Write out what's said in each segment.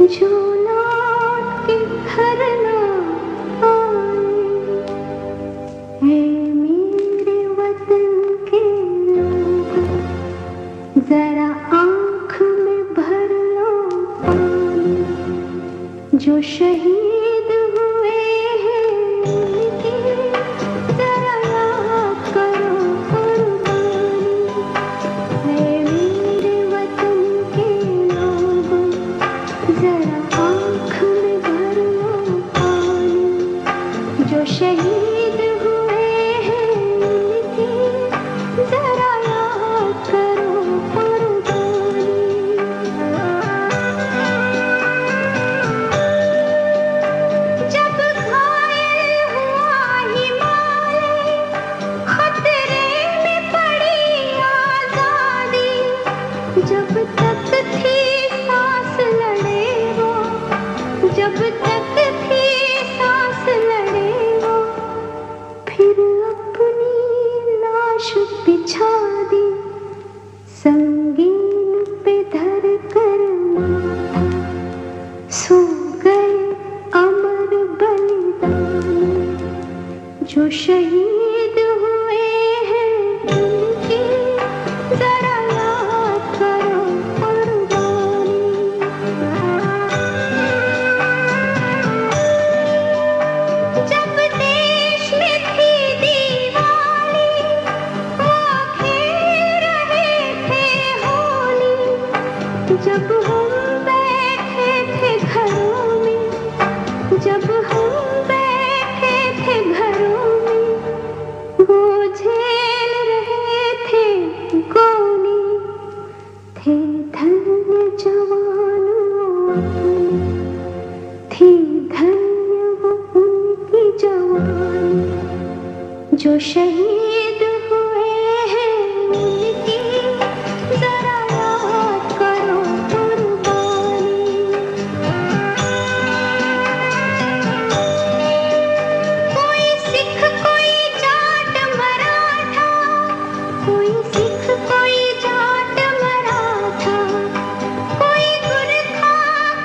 जो लौट के घर ना आए। है मेरे वतन के लोगों, जरा आँख में भर लो पानी। जो शहीद हुए हैं उनकी जरा याद करो कुर्बानी। है मेरे वतन के लोगों, जरा आँख में भर लो पानी। जो शहीद हुए हैं उनकी जरा याद करो कुर्बानी। जब घायल हुआ हिमालय, खतरे में पड़ी आजादी। जब तक थी सांस लड़े वो, जब तक थी सांस लड़े वो। फिर अपनी लाश बिछा दी, संगीन पे धर कर माथा। सो गए अमर बलिदानी। जो शहीद हुए हैं उनकी जरा याद करो कुर्बानी। जब देश में थी दीवाली, वो खेल रहे थे होली। जब हम बैठे थे घरों में, जब हम बैठे थे घरों में, वो झेल रहे थे गोली। थे धन्य जवानों अपने, थी धन्य वो उनकी जवानी। जो शहीद हुए हैं उनकी जरा याद करो कुर्बानी। कोई सिख कोई जाट मराठा, कोई सिख कोई जाट मराठा। कोई गुरखा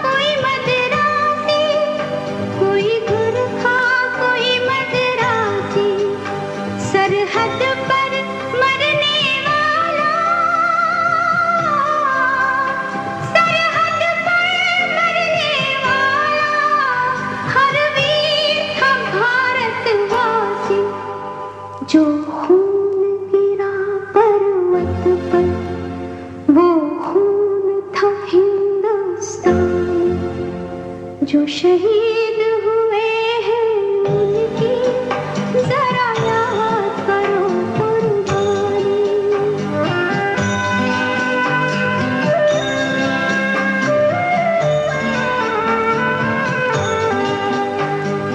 कोई मदरासी, कोई गुरखा कोई मदरासी। सरहद पर मरने वाला, सरहद पर मरने वाला। हर वीर था भारतवासी। जो खून गिरा पर्वत पर, वो खून था हिंदुस्तानी। जो शहीद हुए हैं उनकी जरा याद करो कुर्बानी।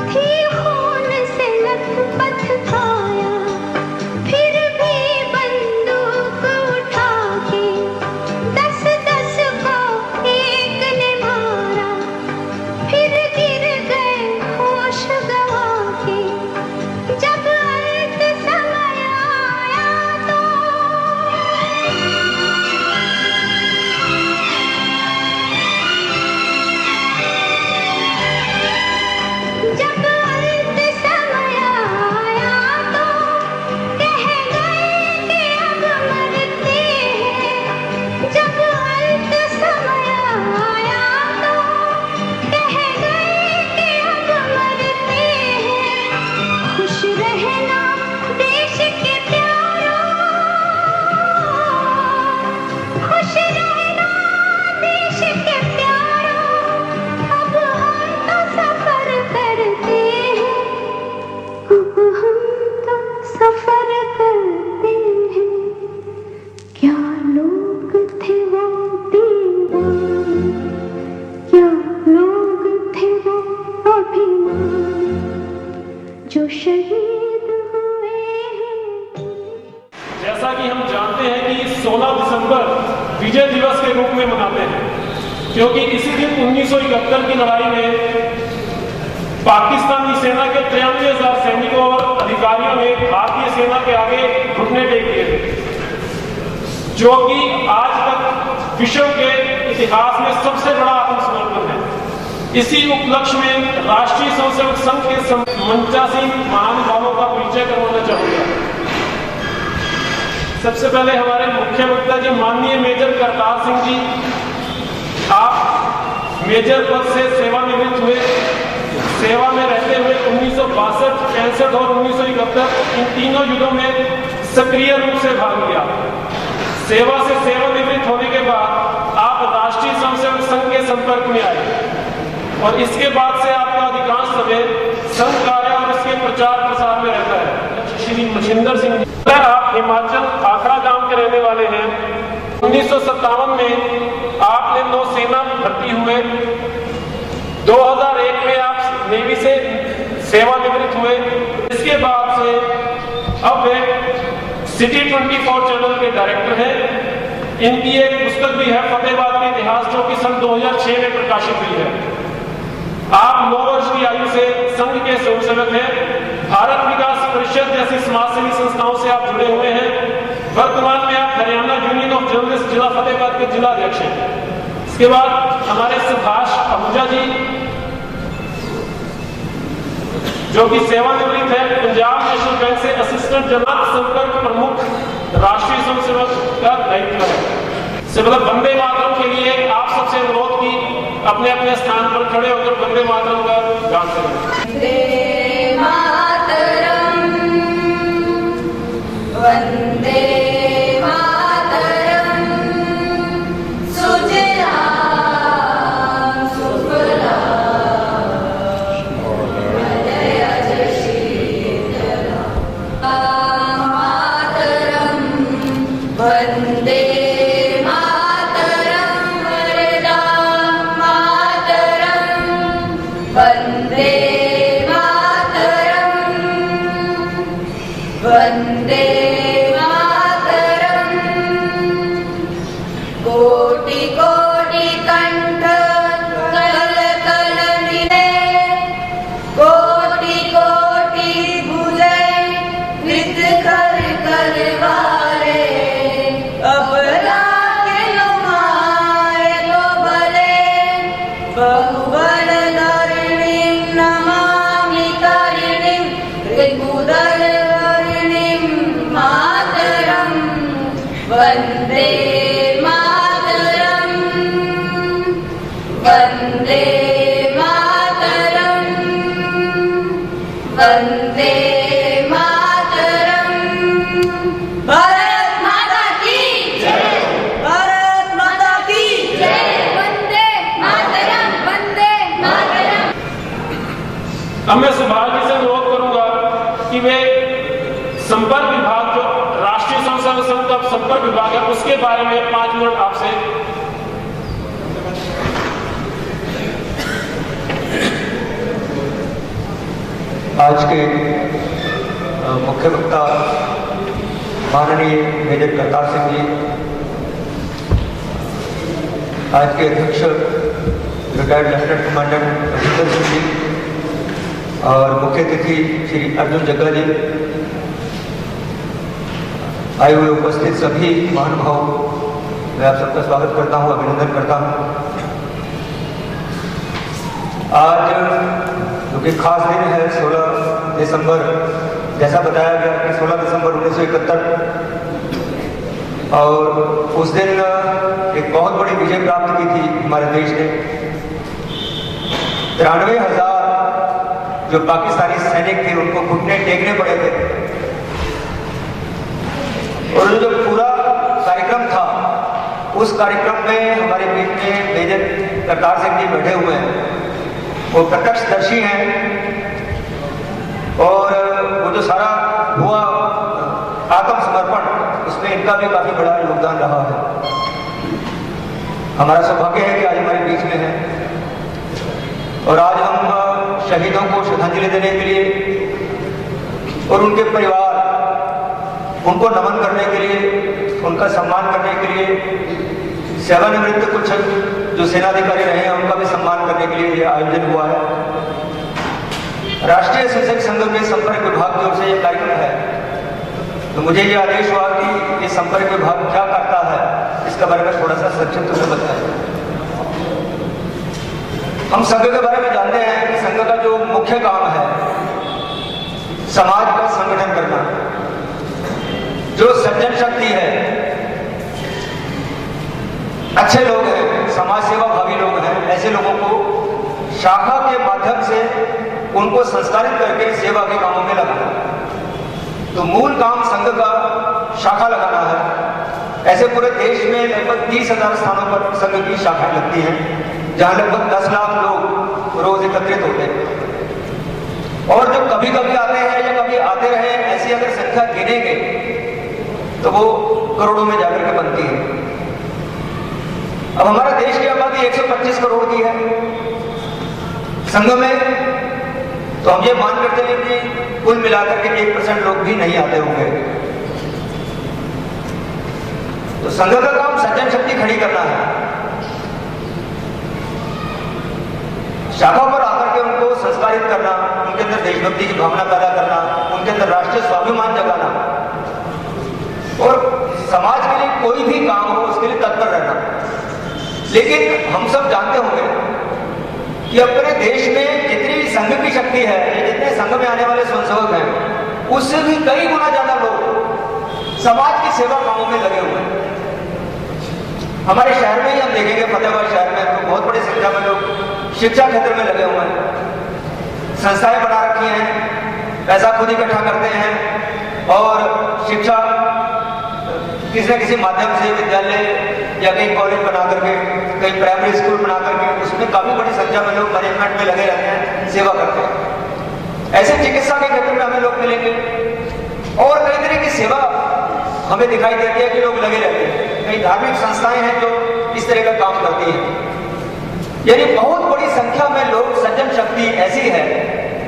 थी खून से लथपथ काया, फिर भी बंदूक उठा के 10-10 को एक ने मारा। फिर गिर गए होश गवा के। जब अंत समय आया तो, जब अंत समय आया तो कह गए कि अब मरते हैं। जब अंत समय आया तो कह गए कि अब मरते हैं। खुश रहना देश के प्यारों, खुश रहना देश के प्यारों। अब हम तो सफर करते हैं, अब हम तो सफर करते हैं। क्या लोग थे वो दीवाने, क्या लोग थे वो अभिमानी। जो शहीद हुए हैं। जैसा कि हम जानते हैं कि 16 दिसंबर विजय दिवस के रूप में मनाते हैं, क्योंकि इसी दिन 1971 की लड़ाई में पाकिस्तानी सेना के 93,000 सैनिकों और अधिकारियों ने भारतीय सेना के आगे घुटने टेक दिए थे, जो कि आज तक विश्व के इतिहास में सबसे बड़ा आत्मसमर्पण है। इसी उपलक्ष्य में राष्ट्रीय स्वयंसेवक संघ के मंचासीन महानुभावों का परिचय करवाना चाहूंगा। सबसे पहले हमारे मुख्य वक्ता जी माननीय मेजर करतार सिंह जी, आप मेजर पद से सेवानिवृत्त हुए। सेवा में रहते हुए 1962, 65 और 1971 इन तीनों युद्धों में सक्रिय रूप से भाग लिया। सेवा से सेवानिवृत्त होने के बाद आप राष्ट्रीय स्वयंसेवक संघ के संपर्क में आए और इसके बाद से आपका अधिकांश समय संघ कार्य और इसके प्रचार प्रसार में रहता है। श्री मछिंदर सिंह जी, आप हिमाचल आखड़ा गांव के रहने वाले हैं। 1957 में आपने नौसेना भर्ती हुए। 2001 में आप नेवी से सेवानिवृत्त हुए। इसके बाद से अब वे सिटी 24 चैनल के डायरेक्टर हैं। इनकी एक पुस्तक भी है फतेहाबाद के इतिहास, जो कि सन 2006 में प्रकाशित हुई है। आप 9 वर्ष की आयु से संघ के स्वयंसेवक हैं। भारत विकास परिषद जैसी समाजसेवी संस्थाओं से आप जुड़े हुए हैं। वर्तमान में आप हरियाणा यूनियन ऑफ जर्नलिस्ट जिला फतेहाबाद के जिला अध्यक्ष हैं। इसके बाद हमारे सुभाष आहूजा जी, जो कि सेवानिवृत्त है, पंजाब नेशनल बैंक से असिस्टेंट जनता संपर्क प्रमुख राष्ट्रीय स्वयंसेवक का दायित्व है। से मतलब वंदे मातरम के लिए आप सबसे अनुरोध की अपने अपने स्थान पर खड़े होकर वंदे मातरम का गान करें। वंदे मातरम, वंदे वंदे मातरम, कोटि कोटि कंठ कल कल मिले, कोटि कोटि भुजय कृत कर कर वारे, अब लाके मारे तो भले, बहुबल धरणीं नमामि करिणीं, त्रिभुदल वंदे मातरम, वंदे मातरम, वंदे मातरम। भारत माता की जय, भारत माता की जय, वंदे मातरम, वंदे मातरम। अब मैं सुभाष जी से अनुरोध करूंगा कि वे संपर्क विभाग, जो राष्ट्रीय स्वयंसेवक संघ का संपर्क विभाग है, उसके बारे में 5 मिनट आपसे। आज के मुख्य वक्ता माननीय मेजर करतार सिंह जी, आज के अध्यक्ष retired lieutenant commandant Machhindar Singh ji और मुख्य अतिथि श्री अर्जुन जग्गा जी, आए हुए उपस्थित सभी महानुभाव, मैं आप सबका स्वागत करता हूं, अभिनंदन करता हूं। आज जो कि खास दिन है 16 दिसंबर, जैसा बताया गया कि 16 दिसंबर 1971, और उस दिन एक बहुत बड़ी विजय प्राप्त की थी हमारे देश ने। 93,000 जो पाकिस्तानी सैनिक थे उनको घुटने टेकने पड़े थे, और जो पूरा कार्यक्रम था, उस कार्यक्रम में हमारे बीच में मेजर करतार सिंह जी बैठे हुए हैं, वो प्रत्यक्षदर्शी हैं, और वो जो सारा हुआ आत्मसमर्पण, उसमें इनका भी काफी बड़ा योगदान रहा है। हमारा सौभाग्य है कि आज हमारे बीच में है, और आज हम शहीदों को श्रद्धांजलि देने के लिए और उनके परिवार, उनको नमन करने के लिए, उनका सम्मान करने के लिए, सेवानिवृत्त कुछ जो सेनाधिकारी रहे हैं उनका भी सम्मान करने के लिए यह आयोजन हुआ है। राष्ट्रीय स्वयंसेवक संघ के संपर्क विभाग की ओर से यह कार्यक्रम है, तो मुझे यह आदेश हुआ कि ये संपर्क विभाग क्या करता है, इसके बारे में थोड़ा सा संक्षिप्त में बताएं। हम संघ के बारे में जानते हैं कि संघ का जो मुख्य काम है समाज का संगठन करना। जो सज्जन शक्ति है, अच्छे लोग हैं, समाज सेवा भावी लोग हैं, ऐसे लोगों को शाखा के माध्यम से उनको संस्कारित करके सेवा के कामों में लगाना। तो मूल काम संघ का शाखा लगाना है। ऐसे पूरे देश में लगभग 30,000 स्थानों पर संघ की शाखाएं लगती हैं, जहां लगभग 10 लाख लोग रोज एकत्रित होते हैं। और जो कभी कभी आते हैं या कभी आते रहे, ऐसी अगर संख्या गिनेंगे तो वो करोड़ों में जाकर के बनती है। अब हमारे देश की आबादी 125 करोड़ की है। संघ में तो हम ये मान कर चले कि कुल मिलाकर के 1% लोग भी नहीं आते होंगे। तो संघ का काम सज्जन शक्ति खड़ी करना है। शाखा पर आकर के उनको संस्कारित करना, उनके अंदर देशभक्ति की भावना पैदा करना, उनके अंदर राष्ट्रीय स्वाभिमान जगाना और समाज के लिए कोई भी काम हो उसके लिए तत्पर रहना। लेकिन हम सब जानते होंगे कि अपने देश में जितनी संघ की शक्ति है, जितने संघ में आने वाले स्वयंसेवक हैं, उससे भी कई गुना ज्यादा लोग समाज की सेवा कामों में लगे हुए हैं। हमारे शहर में ही हम देखेंगे, फतेहाबाद शहर में तो बहुत बड़ी संख्या में लोग शिक्षा क्षेत्र में लगे हुए हैं। संस्थाएं बना रखी हैं, पैसा खुद इकट्ठा करते हैं और शिक्षा किसी न किसी माध्यम से विद्यालय या कहीं कॉलेज बना करके, कहीं प्राइमरी स्कूल बना करके उसमें काफी बड़ी संख्या में लोग मैनेजमेंट में लगे रहते हैं, सेवा करते हैं। ऐसे चिकित्सा के क्षेत्र में हमें लोग मिलेंगे और कई तरह की सेवा हमें दिखाई देती है कि लोग लगे रहते हैं। कई धार्मिक संस्थाएं हैं जो इस तरह का काम करती हैं। यानी बहुत बड़ी संख्या में लोग, सज्जन शक्ति ऐसी है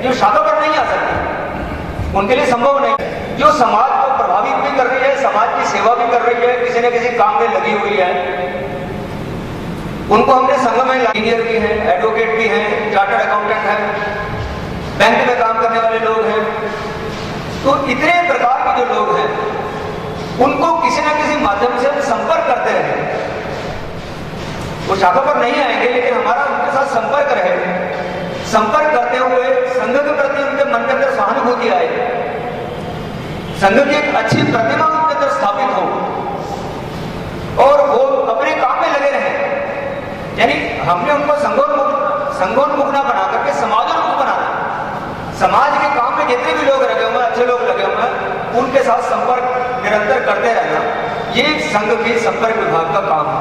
जो शाखा पर नहीं आ सकती, उनके लिए संभव नहीं, जो समाज को प्रभावित भी कर रही है, समाज की सेवा भी कर रही है, किसी न किसी काम में लगी हुई है। उनको हमने संघ में इंजीनियर भी हैं, एडवोकेट भी हैं, चार्टर्ड अकाउंटेंट हैं, बैंक में काम करने वाले लोग हैं। तो इतने प्रकार के जो लोग हैं उनको किसी न किसी माध्यम से हम संपर्क करते रहे। वो शाखा पर नहीं आएंगे लेकिन हमारा उनके साथ संपर्क रहे। संपर्क करते हुए संघ के प्रति उनके मन के अंदर सहानुभूति आए, संघ की एक अच्छी प्रतिमा उनके अंदर स्थापित हो और वो अपने काम में लगे रहे। यानी हमने उनको संघोन्मुख ना बना करके समाजोन्मुख बनाना। समाज के काम में जितने भी लोग लगे हुए, अच्छे लोग लगे हुए हैं, उनके साथ संपर्क निरंतर करते रहना, ये संघ के संपर्क विभाग का काम है।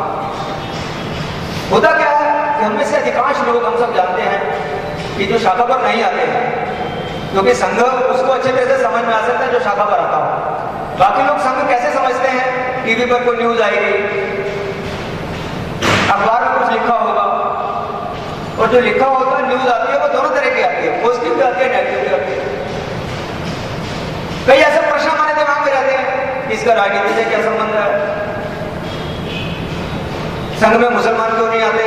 होता क्या है कि हमें से अधिकांश लोग, हम सब जानते हैं कि जो शाखा पर नहीं आते हैं, क्योंकि संघ उसको अच्छे तरह से समझ में आ सकता है जो शाखा पर आता हो। बाकी लोग संघ कैसे समझते हैं? टीवी पर कोई न्यूज आएगी, अखबार में कुछ लिखा होगा, और जो लिखा होता है न्यूज आती है वो दोनों तरह की आती है, पॉजिटिव भी आती है, नेगेटिव भी आती है। कई ऐसे प्रश्न हमारे दिमाग में रहते हैं, इसका राजनीति से क्या संबंध है? संघ में मुसलमान क्यों नहीं आते?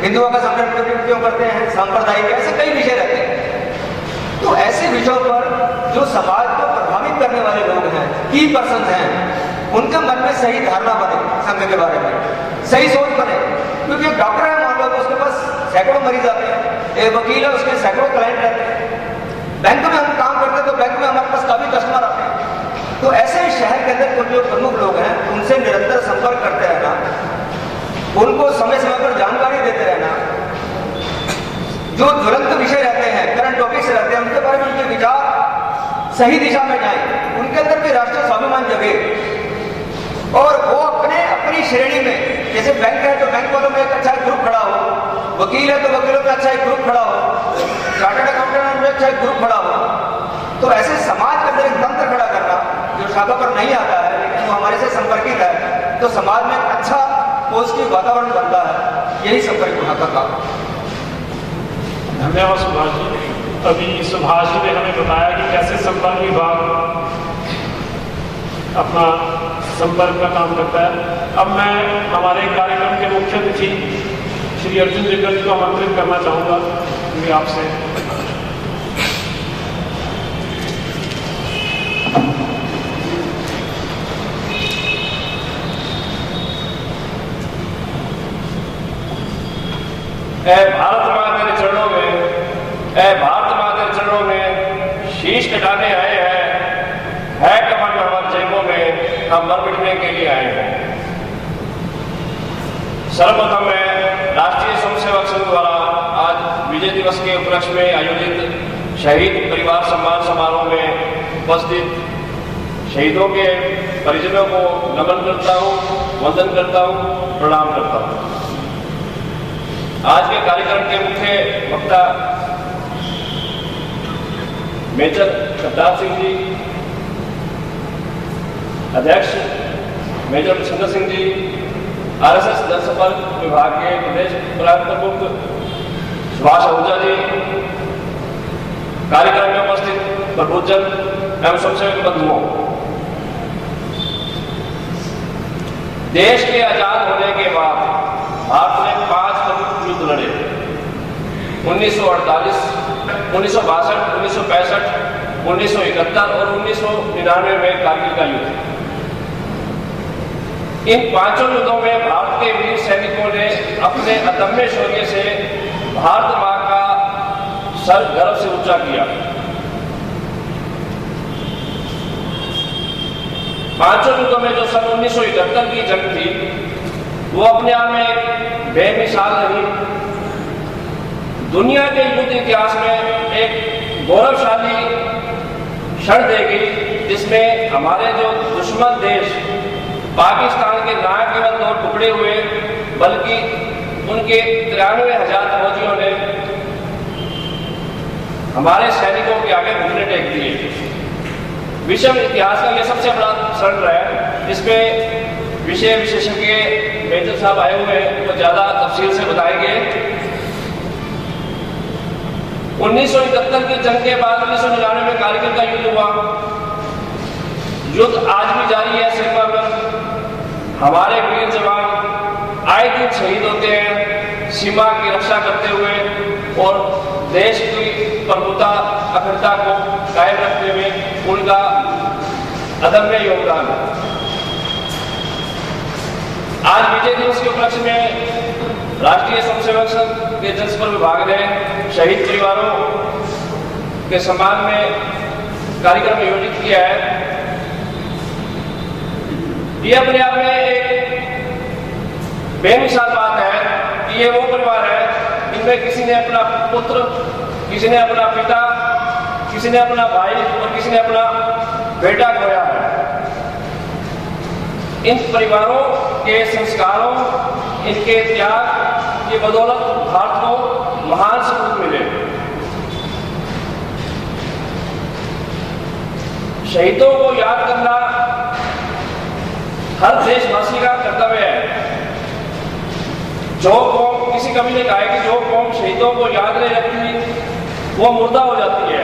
हिंदुओं का संरक्षण क्यों करते हैं? सांप्रदायिक, ऐसे कई विषय रहते हैं। तो ऐसे विषयों पर जो समाज को प्रभावित करने वाले लोग हैं, की पर्सन हैं, उनके मन में सही धारणा बने संघ के बारे में, सही सोच बने। क्योंकि एक डॉक्टर है, मान लो, तो उसके पास सैकड़ों मरीज आते हैं, एक वकील है, उसके सैकड़ों क्लाइंट रहते हैं। बैंक में हम काम करते हैं तो बैंक में हमारे पास काफी कस्टमर आते हैं। तो ऐसे शहर के अंदर कुछ जो प्रमुख लोग हैं उनसे निरंतर संपर्क करते रहना, उनको समय समय पर जानकारी देते रहना, जो ज्वलंत विषय रहते हैं, करंट टॉपिक्स रहते हैं, उनके बारे में उनके विचार सही दिशा में जाए, उनके अंदर भी राष्ट्रीय स्वाभिमान जगे और वो अपनी श्रेणी में, जैसे बैंक है तो बैंक वालों में एक अच्छा ग्रुप खड़ा हो, वकील है तो वकीलों में अच्छा एक ग्रुप खड़ा हो, चार्टर्ड अकाउंटेंट में अच्छा एक ग्रुप खड़ा हो। तो ऐसे समाज के अंदर एक तंत्र खड़ा करना, जो शाखा पर नहीं आता है लेकिन वो हमारे से संपर्कित है, तो समाज में एक अच्छा पॉजिटिव वातावरण बनता है। यही संपर्क विभाग का काम है। धन्यवाद सुभाष जी। अभी सुभाष जी ने हमें बताया कि कैसे संपर्क विभाग अपना संपर्क का काम करता है। अब मैं हमारे कार्यक्रम के मुख्य अतिथि श्री अर्जुन जिग्गर जी को आमंत्रित करना चाहूँगा कि आपसे ऐ भारत माँ तेरे चरणों में, ऐ भारत माँ तेरे चरणों में शीश कटाने आए हैं, है कमंड हमारे जेबों में, हम मर मिटने के लिए आए हैं। सर्वप्रथम मैं राष्ट्रीय स्वयंसेवक संघ द्वारा आज विजय दिवस के उपलक्ष्य में आयोजित शहीद परिवार सम्मान समारोह में उपस्थित शहीदों के परिजनों को नमन करता हूँ, वंदन करता हूँ, प्रणाम करता हूँ। आज के कार्यक्रम के मुख्य वक्ता मेजर करतार सिंह जी, अध्यक्ष मेजर चंद्र सिंह जी, आरएसएस जनसंपर्क विभाग के प्रदेश प्रमुख सुभाष आहूजा जी, कार्यक्रम में उपस्थित प्रबुद्धजन एवं स्वयंसेवक बंधुओं, देश के आजाद होने के बाद भारत ने 5 प्रमुख युद्ध लड़े। 1948, 1962, 1965, 1971 और 1999 में कारगिल का युद्ध। इन 5 युद्धों में भारत के वीर सैनिकों ने अपने अदम्य शौर्य से भारत मां का सर गर्व से ऊंचा किया। 5 युद्धों में जो सन 1971 की जंग थी वो अपने आप में एक बेमिसाल रही। दुनिया के युद्ध इतिहास में एक गौरवशाली क्षण देगी जिसमें हमारे जो दुश्मन देश पाकिस्तान के ना केवल 2 टुकड़े हुए बल्कि उनके 93,000 फौजियों ने हमारे सैनिकों के आगे घुटने टेक दिए। विश्व इतिहास का यह सबसे बड़ा क्षण रहा है। इसमें विषय विशेषज्ञ मेजर साहब आए हुए हैं, वो ज्यादा तफसील से बताएंगे। 1971 की जंग के बाद 1999 में कारगिल का युद्ध हुआ। युद्ध आज भी जारी है। सीमा पर हमारे वीर जवान आए दिन शहीद होते हैं, सीमा की रक्षा करते हुए और देश की प्रभुता अखंडता को कायम रखते हुए उनका अदम्य योगदान है। आज विजय दिवस के उपलक्ष्य में राष्ट्रीय स्वयंसेवक संघ के जनसंपर्क विभाग ने शहीद परिवारों के सम्मान में कार्यक्रम आयोजित किया है। ये अपने आप में एक बेमिसाल बात है कि ये वो परिवार है इनमें किसी ने अपना पुत्र, किसी ने अपना पिता, किसी ने अपना भाई और किसी ने अपना बेटा खोया है। इन परिवारों के संस्कारों, इनके त्याग की बदौलत भारत को महान सपूत मिले। शहीदों को याद करना हर देशवासी का कर्तव्य है। जो कौम, किसी कवि ने कहा है कि जो कौम शहीदों को याद नहीं रखती वो मुर्दा हो जाती है।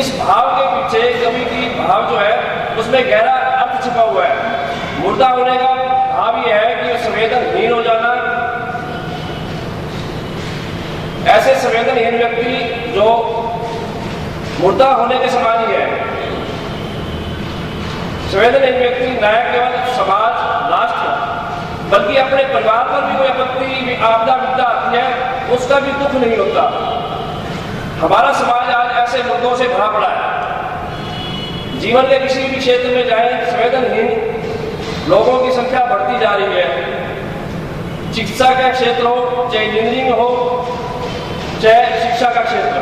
इस भाव के पीछे कवि की भाव जो है उसमें गहरा अर्थ छुपा हुआ है। मुर्दा होने का भाव यह है कि संवेदनहीन हो जाना। ऐसे संवेदनहीन व्यक्ति जो मुर्दा होने के समान ही है। संवेदनहीन व्यक्ति न केवल समाज, राष्ट्र बल्कि अपने परिवार पर भी कोई आपत्ति, आपदा विपदा आती है उसका भी दुख नहीं होता। हमारा समाज आज ऐसे मुद्दों से भरा पड़ा है। जीवन के किसी भी क्षेत्र में जाए संवेदनहीन लोगों की संख्या बढ़ती जा रही है। चिकित्सा का क्षेत्र हो, चाहे इंजीनियरिंग हो, चाहे शिक्षा का क्षेत्र,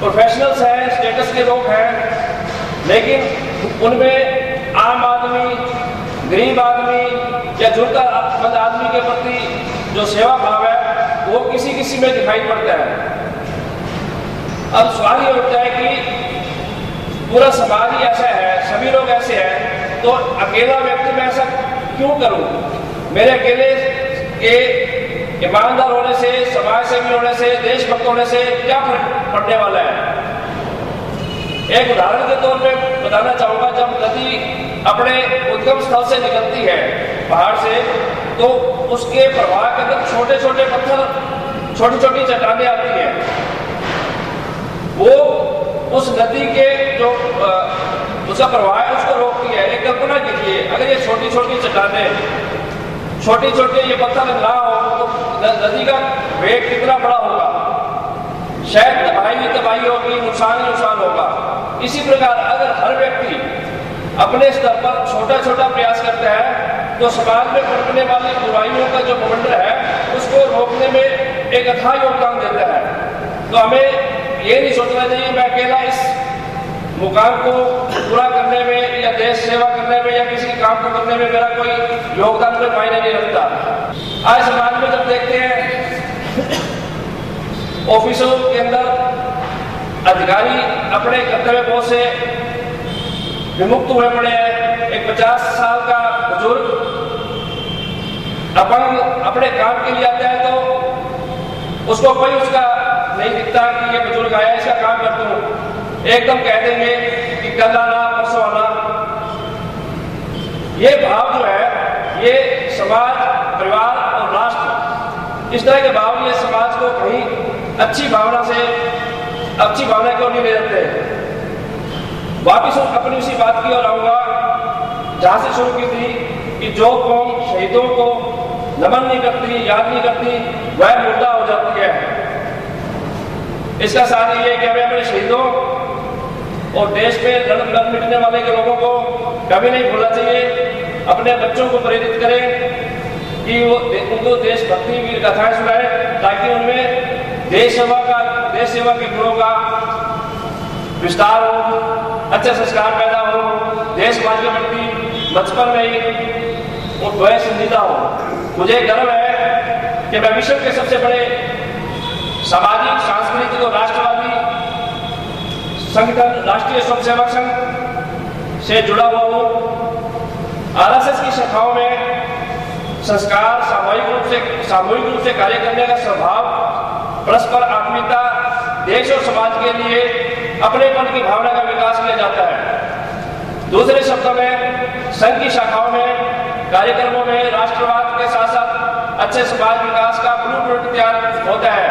प्रोफेशनल्स हैं, स्टेटस के लोग हैं, लेकिन उनमें आम आदमी, गरीब आदमी या जरूरतमंद आदमी के प्रति जो सेवा भाव है वो किसी किसी में दिखाई पड़ता है। अब सवाल ये उठता है कि पूरा समाज ही ऐसा है, सभी लोग ऐसे हैं, तो अकेला व्यक्ति मैं ऐसा क्यों करूं? मेरे अकेले के ईमानदार होने से, समाज सेवी होने से, देशभक्त होने से क्या फर्क पड़ने वाला है? एक उदाहरण के तौर पे बताना चाहूंगा। जब नदी अपने उद्गम स्थल से निकलती है पहाड़ से, तो उसके प्रवाह के अंदर छोटे छोटे पत्थर, छोटी छोटी चट्टानें आती हैं। वो उस नदी के जो उसका प्रवाह है उसको रोकती है। एक कल्पना कीजिए, अगर ये छोटी छोटी चट्टानें, छोटे छोटे ये पत्थर ना हो तो नदी का वेग कितना बड़ा होगा, शायद तबाही होगी, नुकसान ही नुकसान होगा। इसी प्रकार अगर हर व्यक्ति अपने स्तर पर छोटा छोटा प्रयास करता है तो समाज में पनपने वाली बुराइयों का जो प्रबंधन है उसको रोकने में एक अथाह योगदान देता है। तो हमें ये नहीं सोचना चाहिए मैं अकेला इस मुकाम को पूरा करने में या देश सेवा करने में या किसी काम को करने में मेरा कोई योगदान कोई मायने नहीं रखता। आज समाज में जब देखते हैं ऑफिसों के अंदर अधिकारी अपने कर्तव्य बोझ से विमुक्त हुए पड़े हैं। एक 50 साल का बुजुर्ग अपंग अपने काम के लिए आता है तो उसको कोई उसका नहीं दिखता कि ये बुजुर्ग आया इसका काम कर दूं, एकदम कह देंगे कि कल आना परसों आना। ये भाव जो है ये समाज, परिवार और राष्ट्र, इस तरह के भाव ये समाज को कहीं अच्छी भावना की ओर नहीं ले जाते। वापिस अपनी उसी बात की ओर आऊंगा जहां से शुरू की थी कि जो कौम शहीदों को नमन नहीं करती, याद नहीं करती, वह मुर्दा हो जाती है। इसका सार ये कि हमें अपने शहीदों और देश में लड़ मिटने वाले के लोगों को कभी नहीं भूलना चाहिए। अपने बच्चों को प्रेरित करें कि वो उनको देशभक्ति वीर गाथाएं सुनाएं ताकि उनमें देश सेवा के गुणों का विस्तार हो, अच्छे संस्कार पैदा हो, देश समाज के प्रति बचपन में ही वो संजीदा हो। मुझे गर्व है कि मैं विश्व के सबसे बड़े सामाजिक, सांस्कृतिक और राष्ट्रवादी संगठन राष्ट्रीय स्वयंसेवक संघ से जुड़ा हुआ हूँ। आरएसएस की शाखाओं में संस्कार, सामूहिक रूप से कार्य करने का स्वभाव, परस्पर आत्मीयता, देश और समाज के लिए अपनेपन की भावना का विकास किया जाता है। दूसरे शब्दों में संघ की शाखाओं में कार्यक्रमों में राष्ट्रवाद के साथ साथ अच्छे समाज विकास का ब्लूप्रिंट तैयार होता है।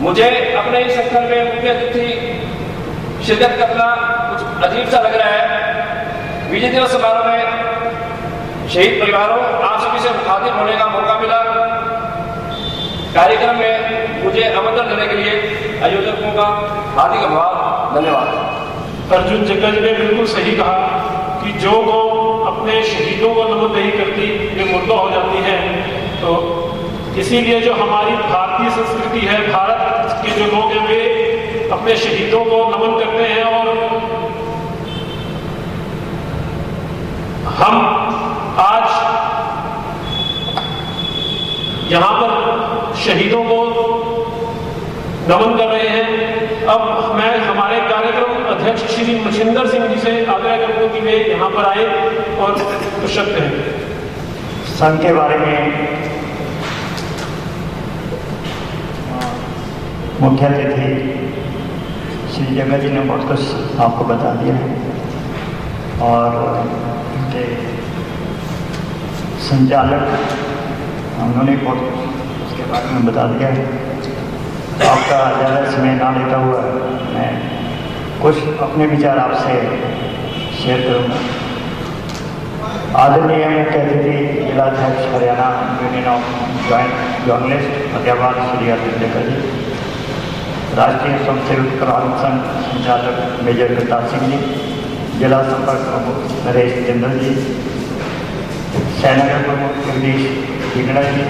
मुझे अपने इस संगठन में मुख्य अतिथि शिरकत करना कुछ अजीब सा लग रहा है। विजय दिवस समारोह में शहीद परिवारों आप सभी से मुखातिब होने का मौका मिला। कार्यक्रम में मुझे आमंत्रण देने के लिए आयोजकों का हार्दिक आभार, धन्यवाद। अर्जुन जग्गा जी ने बिल्कुल सही कहा कि जो कौम अपने शहीदों को नमन नहीं करती वे मुर्दा हो जाती है। तो इसीलिए जो हमारी भारतीय संस्कृति है, भारत के जो लोग हैं वे अपने शहीदों को नमन करते हैं और हम आज यहाँ पर शहीदों को नमन कर रहे हैं। अब मैं हमारे कार्यक्रम अध्यक्ष श्री मछिंदर सिंह जी से आग्रह करूंगा कि वे यहाँ पर आए और कुछ शब्द हैं। संघ के बारे में मुख्य अतिथि श्री जग्गा जी ने बहुत कुछ आपको बता दिया है और उनके संचालक उन्होंने बहुत उसके बारे में बता दिया है। आपका ज़्यादा समय ना लेता हुआ मैं कुछ अपने विचार आपसे शेयर करूँगा। आदरणीय मुख्य अतिथि जिलाध्यक्ष Haryana union of joint journalist Fatehabad Shri Arjun Jagga ji, राष्ट्रीय स्वयंसेवक कल्याण संघ संचालक मेजर प्रताप सिंह जी, जिला संपर्क प्रमुख नरेश जिंदल जी, सैनगर प्रमुख जगदीश हिगड़ा जी,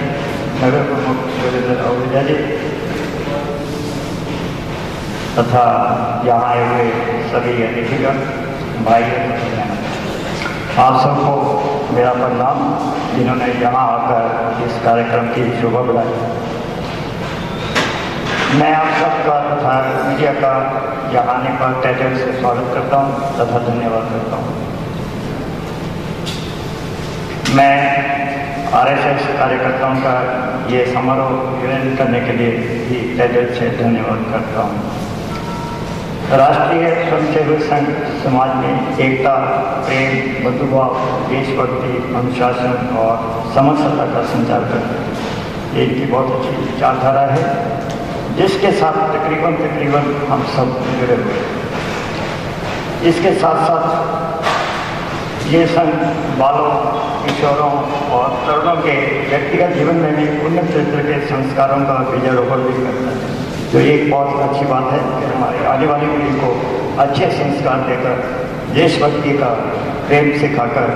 नगर प्रमुख वीरेंद्र आहूजा जी तथा यहाँ आए हुए सभी अतिथिगण, भाई बहन, आप सबको मेरा प्रणाम जिन्होंने यहाँ आकर इस कार्यक्रम की शोभा बढ़ाई। मैं आप सबका तथा मीडिया का यहाँ आने पर तहे दिल से स्वागत करता हूँ तथा धन्यवाद करता हूँ। मैं आरएसएस कार्यकर्ताओं का ये समारोह आयोजित करने के लिए भी तहे दिल से धन्यवाद करता हूँ। राष्ट्रीय स्वयंसेवक संघ समाज में एकता, प्रेम, बंधुभाव, देशभक्ति, अनुशासन और समरसता का संचार करते हैं। ये इनकी बहुत अच्छी विचारधारा है जिसके साथ तकरीबन हम सब जुड़े हुए हैं। इसके साथ साथ ये संघ बालों, किशोरों और तरुणों के व्यक्तिगत जीवन में भी उन्नत चरित्र के संस्कारों का बीजारोपण भी करता है, जो एक बहुत अच्छी बात है कि हमारे आने वाली पीढ़ी को अच्छे संस्कार देकर, देशभक्ति का प्रेम सिखाकर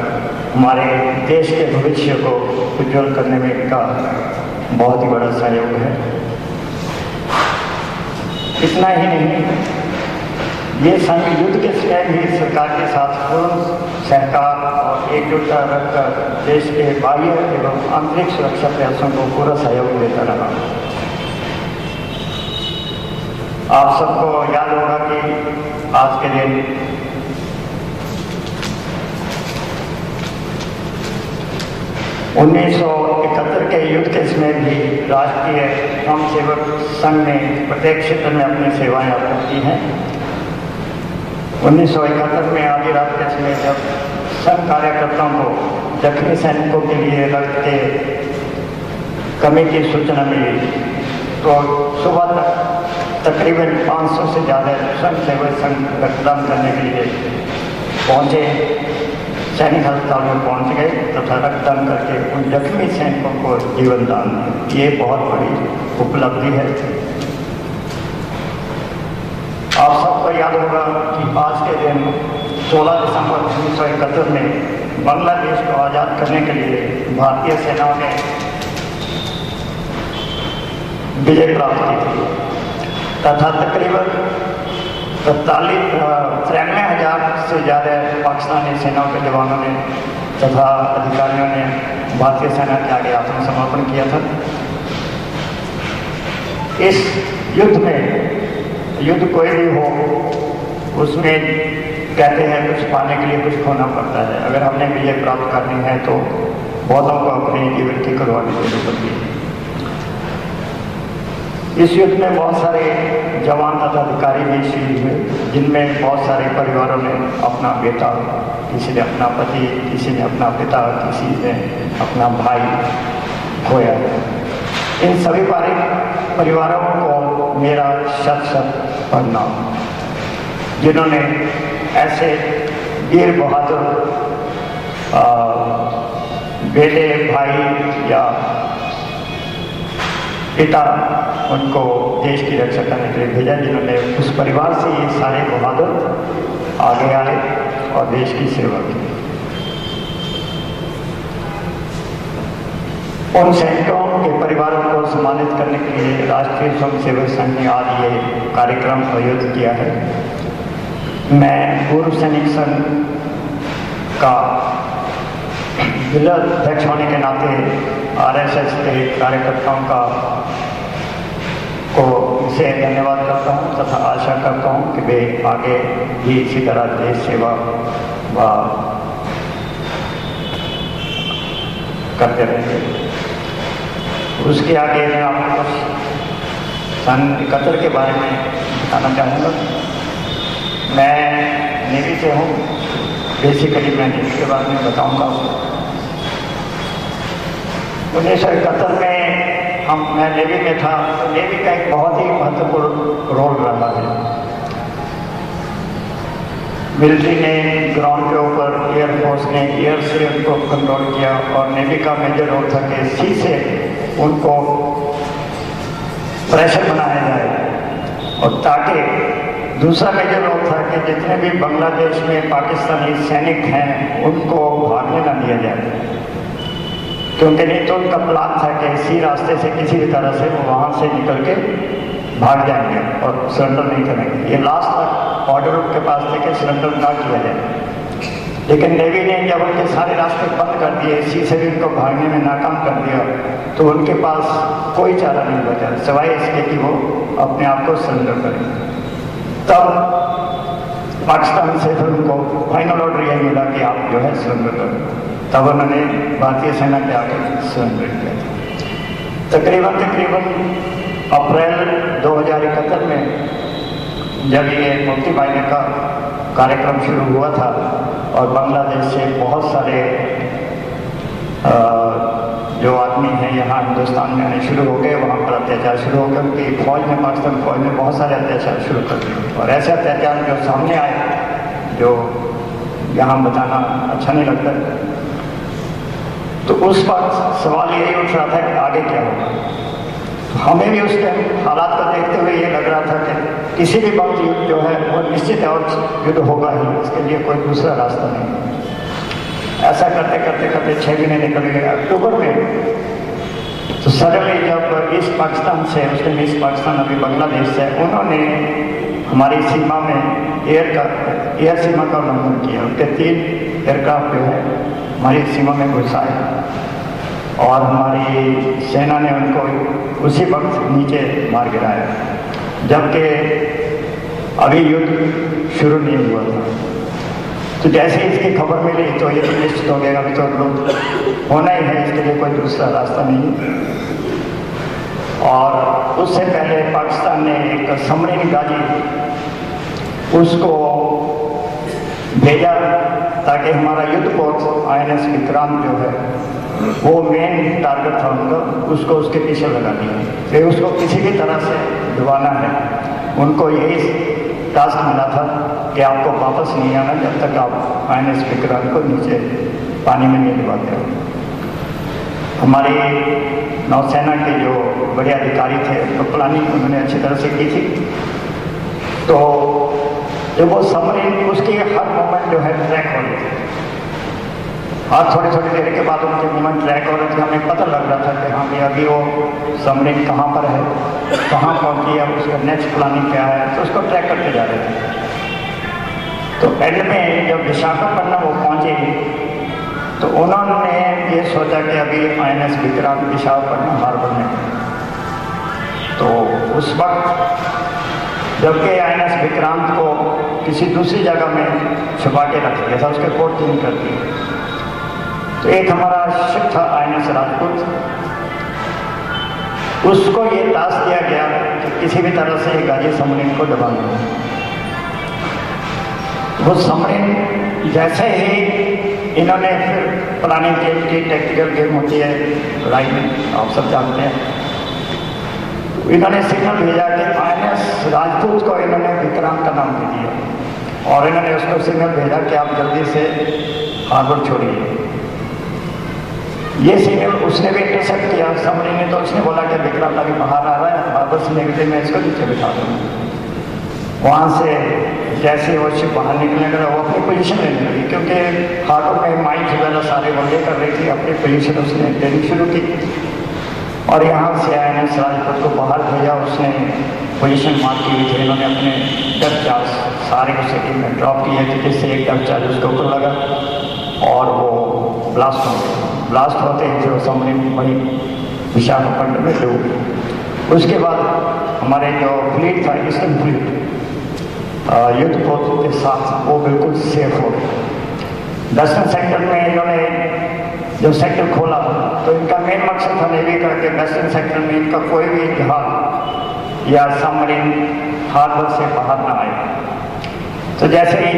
हमारे देश के भविष्य को उज्ज्वल करने में का बहुत ही बड़ा सहयोग है। इतना ही नहीं, ये संघ युद्ध के समय भी सरकार के साथ पूर्ण सहकार और एकजुटता रखकर देश के बाह्य एवं आंतरिक सुरक्षा प्रयासों को पूरा सहयोग देता रहा। आप सबको याद होगा कि आज के दिन (1971) के युद्ध के समय भी राष्ट्रीय स्वयंसेवक संघ ने प्रत्येक क्षेत्र में अपनी सेवाएं अर्पित की हैं। 1971 में आधी रात के समय जब संघ कार्यकर्ताओं को जख्मी सैनिकों के लिए रक्त के कमी की सूचना मिली तो सुबह तक तकरीबन 500 से ज़्यादा स्वयंसेवक संघ रक्तदान करने के लिए पहुँचे, सैनिक अस्पताल में पहुँच गए तथा रक्तदान करके उन जख्मी सैनिकों को जीवन दान दिया। ये बहुत बड़ी उपलब्धि है। आप सबको याद होगा कि आज के दिन 16 दिसंबर 1971 में बांग्लादेश को आज़ाद करने के लिए भारतीय सेनाओं ने विजय प्राप्त की थी तथा तकरीबन 93,000 से ज़्यादा पाकिस्तानी सेनाओं के जवानों ने तथा अधिकारियों ने भारतीय सेना के आगे आत्मसमर्पण किया था। इस युद्ध में, युद्ध कोई भी हो, उसमें कहते हैं कुछ पाने के लिए कुछ खोना पड़ता है। अगर हमने विजय प्राप्त करनी है तो बहुतों को अपने जीवन की कुर्बानी देनी पड़ती है। इस युद्ध में बहुत सारे जवान तथा अधिकारी भी शहीद हुए, जिनमें बहुत सारे परिवारों ने अपना बेटा, किसी ने अपना पति, किसी ने अपना पिता, किसी ने अपना भाई खोया। इन सभी परिवारों को मेरा शत प्रणाम, जिन्होंने ऐसे वीर बहादुर बेटे, भाई या पिता उनको देश की रक्षा करने के लिए भेजा, जिन्होंने उस परिवार से ये सारे बहादुर आगे आए और देश की सेवा की। उन सैनिकों के परिवारों को सम्मानित करने के लिए राष्ट्रीय स्वयंसेवक संघ ने आज ये कार्यक्रम आयोजित किया है। मैं पूर्व सैनिक संघ का जिला अध्यक्ष होने के नाते RSS के कार्यकर्ताओं को से धन्यवाद करता हूँ तथा आशा करता हूँ कि वे आगे भी इसी तरह देश सेवा करते रहेंगे। उसके आगे मैं आपको सन 71 के बारे में बताना चाहूँगा। मैं नेवी से हूँ, बेसिकली मैं नेवी के बारे में बताऊँगा। 1971 में मैं नेवी में था, तो नेवी का एक बहुत ही महत्वपूर्ण रोल रहा है। मिलिट्री ने ग्राउंड के ऊपर, एयरफोर्स ने एयर से उनको कंट्रोल किया और नेवी का मेजर रोल था कि सी से उनको प्रेशर बनाया जाए और ताकि दूसरा मेजर रोल था कि जितने भी बांग्लादेश में पाकिस्तानी सैनिक हैं उनको भागने ना दिया जाए, क्योंकि नहीं तो उनका प्लान था कि इसी रास्ते से किसी भी तरह से वो वहाँ से निकल के भाग जाएंगे और सरेंडर नहीं करेंगे। ये लास्ट तक ऑर्डर उनके पास थे कि सरेंडर ना किया जाए, लेकिन नेवी ने जब उनके सारे रास्ते बंद कर दिए, इसी से भी उनको भागने में नाकाम कर दिया, तो उनके पास कोई चारा नहीं बचा सिवाय इसके कि वो अपने आप को सरेंडर करें। तब पाकिस्तान से फिर उनको फाइनल ऑर्डर यह मिला कि आप जो है सरेंडर करें। तब उन्होंने भारतीय सेना के आगे सरेंडर किया था। तकरीबन अप्रैल 2071 में जब ये मुक्ति पाने का कार्यक्रम शुरू हुआ था और बांग्लादेश से बहुत सारे जो आदमी हैं यहाँ हिंदुस्तान में आने शुरू हो गए, वहाँ पर अत्याचार शुरू हो गए। उनकी फौज ने, पाकिस्तान फौज ने बहुत सारे अत्याचार शुरू कर दिए और ऐसे अत्याचार जो सामने आए, जो यहाँ बताना अच्छा नहीं लगता। तो उस वक्त सवाल यही उठ रहा था कि आगे क्या होगा। हमें भी उस टाइम हालात को देखते हुए ये लग रहा था कि किसी भी वक्त युद्ध जो है वो निश्चित और युद्ध होगा ही, इसके लिए कोई दूसरा रास्ता नहीं। ऐसा करते करते करते 6 महीने निकल गए। अक्टूबर में तो सडनली जब ईस्ट पाकिस्तान से, उस टाइम ईस्ट पाकिस्तान अभी बांग्लादेश से, उन्होंने हमारी सीमा में एयर सीमा का उल्लंघन किया। उनके 3 एयरक्राफ्ट जो है हमारी सीमा में घुसाए और हमारी सेना ने उनको उसी वक्त नीचे मार गिराया, जबकि अभी युद्ध शुरू नहीं हुआ था। तो जैसे ही इसकी खबर मिली तो ये तो निश्चित हो गया अभी तो युद्ध होना ही है, इसके लिए कोई दूसरा रास्ता नहीं। और उससे पहले पाकिस्तान ने एक सबमरीन गाजी उसको भेजा ताकि हमारा युद्धपोत INS विक्रांत जो है वो मेन टारगेट था उनका, उसको उसके पीछे लगा दिया। फिर उसको किसी भी तरह से डुबाना है। उनको यही टास्क मिला था कि आपको वापस नहीं आना जब तक आप INS विक्रांत को नीचे पानी में नहीं डुबाते हो। हमारी नौसेना के जो बड़े अधिकारी थे तो प्लानिंग उन्होंने अच्छी तरह से की थी। तो जब वो सबमरीन उसकी हर मोमेंट जो है ट्रैक हो रही थी, और थोड़ी देर के बाद उनके मूवमेंट ट्रैक हो रहे थे। हमें पता लग रहा था कि हाँ भाई अभी वो सबमरीन कहाँ पर है, कहाँ पहुँची है, उसका नेक्स्ट प्लानिंग क्या है, तो उसको ट्रैक करते जा रहे थे। तो एंड में जब विशाखापट्टनम वो पहुँचे तो उन्होंने ये सोचा कि अभी INS विक्रांत विशाखापट्टनम हार्बर में। तो उस वक्त जबकि INS विक्रांत को किसी दूसरी जगह में छुपा के रख दिया था, उसके कोड चेंज कर दिए। तो एक हमारा शिप था INS राजपूत, उसको ये टास्क दिया गया कि किसी भी तरह से गाजी सबमरीन को दबाना। वो सबमरीन जैसे ही इन्होंने फिर प्लानिंग गेम की, टेक्टिकल गेम होती है लड़ाई में, आप सब जानते हैं। इन्होंने सिग्नल भेजा कि INS राजपूत को इन्होंने विक्रांत का नाम दे दिया और इन्होंने उसको सिग्नल भेजा कि आप जल्दी से हार्बर छोड़िए। ये सिग्नल उसने भी इंटरसेप्ट किया सबमरीन ने, तो उसने बोला कि विक्रांत अभी बाहर आ रहा है, हार्बर से निकलते मैं इसको नीचे बिठा दूँगा। वहाँ से जैसे वो शिप बाहर निकलने लगा वो अपनी पोजीशन लेने लगी, क्योंकि हार्बर में माइंस वगैरह सारे वंडे कर रही थी। अपनी पोजीशन उसने लेनी शुरू की और यहाँ से INS राजपूत को बाहर भेजा। उसने पोजीशन मार्क की हुई थी, इन्होंने अपने डेप्थ चार्ज सारे उस एरिया में ड्रॉप किए थे, जिससे एक डेप्थ चार्ज उसके ऊपर लगा और वो ब्लास्ट हो गया। ब्लास्ट होते ही जो सबमरीन वही विशाखापट्टनम में डूब गई। उसके बाद हमारे जो फ्लीट था, ईस्टर्न फ्लीट युद्धपोत के साथ, वो बिल्कुल सेफ हो गया। वेस्टर्न सेक्टर में इन्होंने जब सेक्टर खोला तो इनका मेन मकसद था नेवी का कि वेस्टर्न सेक्टर में इनका कोई भी जहाज या सबमरीन हार्बर से बाहर ना आए। तो जैसे ही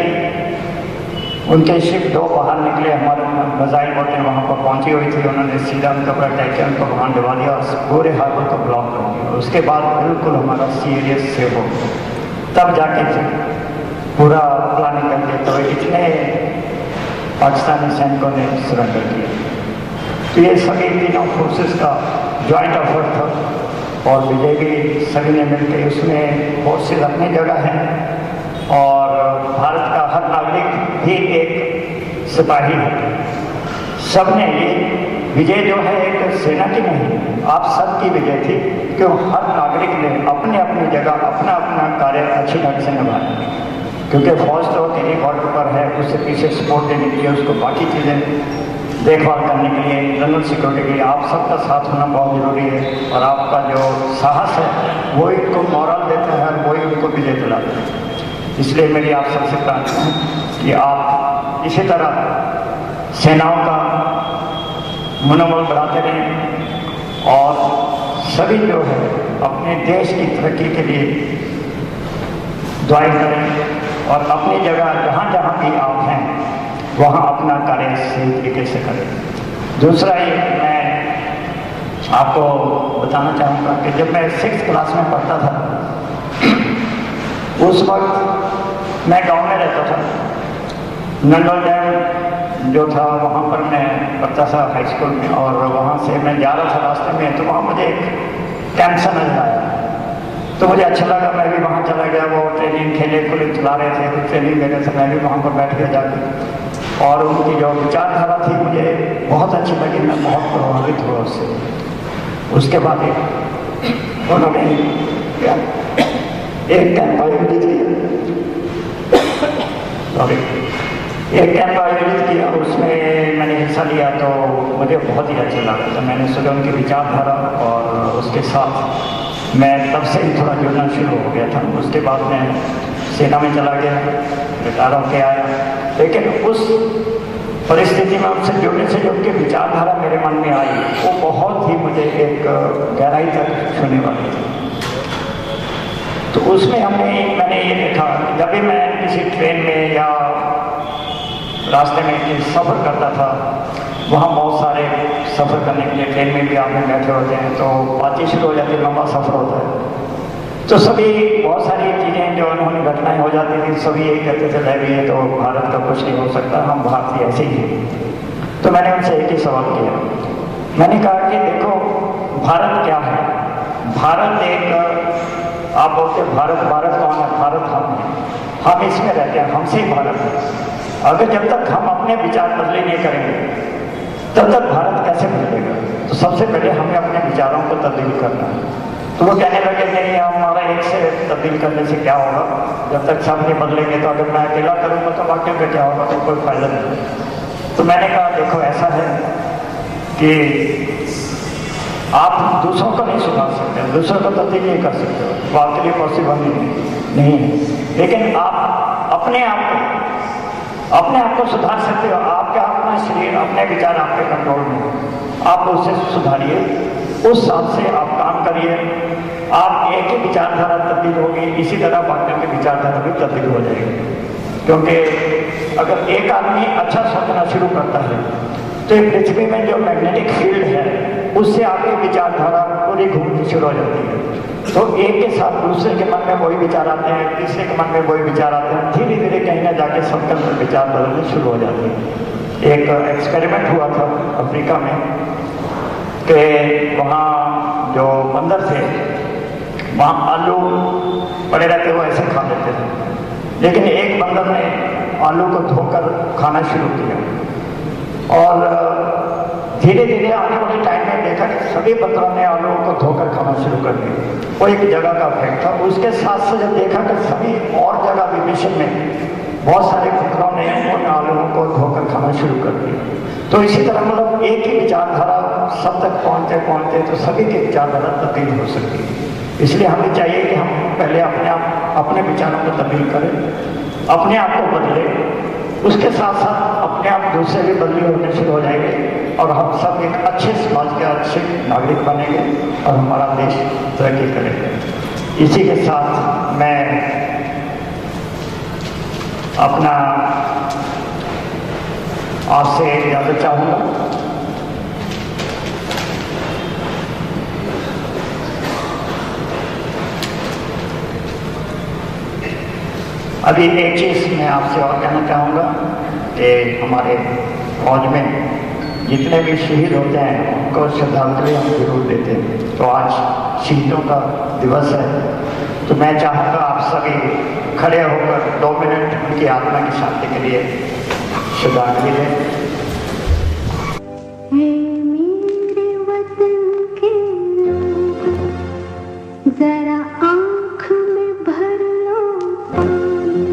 उनके शिप 2 बाहर निकले, हमारे मिसाइल बोटें वहाँ पर पहुँची हुई थी, उन्होंने सीधा उनका पूरा टैक्शन को वहाँ डुबा दिया और पूरे हार्बर को ब्लॉक कर दिया। उसके बाद बिल्कुल हमारा सीरियस सेफ हो गया। तब जाके पूरा प्लानिंग करके तो इतने पाकिस्तानी सैनिकों ने सरेंडर किया। तो ये सभी तीनों फोर्सेस का जॉइंट एफर्ट था और विजय भी सभी ने मिलकर, उसमें फोर्सेस अपनी जगह हैं और भारत का हर नागरिक भी एक सिपाही है। सबने ये विजय जो है एक सेना की नहीं, आप सबकी विजय थी, क्योंकि हर नागरिक ने अपनी अपनी जगह अपना अपना कार्य अच्छी ढंग से निभाया। क्योंकि फौज तो तेरी बॉर्डर पर है, उससे पीछे सपोर्ट देने के लिए, उसको बाकी चीज़ें देखभाल करने के लिए, इंटरनल सिक्योरिटी के लिए आप सबका साथ होना बहुत ज़रूरी है। और आपका जो साहस है वही इनको मॉरल देता है और वही उनको विजय दिलाता है। इसलिए मेरी आप सबसे प्रार्थना है कि आप इसी तरह सेनाओं का मनोबल बढ़ाते रहें और सभी जो है अपने देश की तरक्की के लिए दुआएं करें और अपनी जगह जहाँ जहाँ भी आप हैं वहाँ अपना कार्य सही तरीके से करें। दूसरा ये मैं आपको बताना चाहूँगा कि जब मैं 6th क्लास में पढ़ता था उस वक्त मैं गांव में रहता था, नंदोल डैम जो था वहाँ पर मैं पढ़ता था हाई स्कूल में, और वहाँ से मैं जा रहा था रास्ते में, तो वहाँ मुझे एक कैंप सा नजर आया, तो मुझे अच्छा लगा, मैं भी वहाँ चला गया। वो ट्रेनिंग खेले खुले चला रहे थे, तो ट्रेनिंग देने से मैं भी वहाँ पर बैठ गया जाके, और उनकी जो विचारधारा थी मुझे बहुत अच्छी लगी, मैं बहुत प्रभावित हुआ उससे। उसके बाद उन्होंने एक कैंप आयोजित किया, सॉरी, एक कैंप आयोजित किया, उसमें मैंने हिस्सा लिया, तो मुझे बहुत ही अच्छा लगा। तो मैंने सुना उनकी विचारधारा, और उसके साथ मैं तब से ही थोड़ा जुड़ना शुरू हो गया था। उसके बाद मैं सेना में चला गया, रिटायर होके आया, लेकिन उस परिस्थिति में उनसे जुड़ने से जो उनकी विचारधारा मेरे मन में आई, वो बहुत ही मुझे एक गहराई तक छूने वाली थी। तो उसमें मैंने ये देखा कि जब भी मैं किसी ट्रेन में या रास्ते में सफ़र करता था, वहाँ बहुत सारे सफ़र करने के लिए ट्रेन में भी आपने बैठे होते हैं, तो बातचीत शुरू हो जाती है, लंबा सफ़र होता है, तो सभी बहुत सारी चीज़ें जो उन्होंने घटनाएं हो जाती थी, सभी यही कहते थे ले भी है तो भारत का कुछ नहीं हो सकता, हम भारतीय ऐसे ही हैं। तो मैंने उनसे एक ही सवाल किया, मैंने कहा कि देखो भारत क्या है? भारत एक, आप बोलते भारत, भारत कौन है? भारत हम इसमें रहते हैं, हमसे ही भारत है। अगर जब तक हम अपने विचार बदले नहीं करेंगे तब तक भारत कैसे बदलेगा? तो सबसे पहले हमें अपने विचारों को तब्दील करना है। तो वो कहने लगे नहीं, हमारा एक से तब्दील करने से क्या होगा, जब तक सब नहीं बदलेंगे, तो अगर मैं अकेला करूँगा तो बाकी का क्या होगा, तो कोई फायदा नहीं। तो मैंने कहा देखो ऐसा है कि आप दूसरों को नहीं सुधार सकते, दूसरों को तब्दील नहीं कर सकते, वो आपके लिए पॉसिबल नहीं है, लेकिन आप अपने आप को सुधार सकते हो। आपका अपना शरीर, अपने विचार आपके कंट्रोल में, आप उसे सुधारिए, उस हिसाब से आप काम करिए, आप एक ही विचारधारा तब्दील होगी, इसी तरह बाकी की विचारधारा भी तब्दील हो जाएगी। क्योंकि अगर एक आदमी अच्छा सोचना शुरू करता है तो ये पृथ्वी में जो मैग्नेटिक फील्ड है उससे आपकी विचारधारा पूरी घूमनी शुरू हो जाती है। तो एक के साथ दूसरे के मन में वही विचार आते हैं, तीसरे के मन में वही विचार आते हैं, धीरे धीरे कहीं ना जाके सबके अंदर विचार बदलने शुरू हो जाते हैं। एक एक्सपेरिमेंट हुआ था अफ्रीका में कि वहाँ जो बंदर थे वहाँ आलू पड़े रहते वो ऐसे खा लेते थे, लेकिन एक बंदर ने आलू को धोकर खाना शुरू किया, और धीरे धीरे आने वाले टाइम में देखा कि सभी बंदरों ने आलूओं को धोकर खाना शुरू कर दिया। वो एक जगह का इफेक्ट था। उसके साथ से जब देखा कि सभी और जगह भी मिशन में बहुत सारे कुकरों ने उन आलूओं को धोकर खाना शुरू कर दिया। तो इसी तरह मतलब एक ही विचारधारा सब तक पहुँचते पहुँचते तो सभी की विचारधारा तब्दील हो सकती है। इसलिए हमें चाहिए कि हम पहले अपने विचारों को तब्दील करें, अपने आप को बदलें, उसके साथ साथ अपने आप दूसरे भी बदली होने शुरू हो जाएंगे, और हम सब एक अच्छे समाज के अच्छे नागरिक बनेंगे और हमारा देश तरक्की करेगा। इसी के साथ मैं अपना आपसे इजाज़त चाहूँगा। अभी एक चीज़ मैं आपसे और कहना चाहूँगा कि हमारे फौज में जितने भी शहीद होते हैं उनको श्रद्धांजलि हम जरूर देते हैं। तो आज शहीदों का दिवस है, तो मैं चाहूँगा आप सभी खड़े होकर 2 मिनट उनकी आत्मा की शांति के लिए श्रद्धांजलि दें। जरा आँख में भर लो पानी,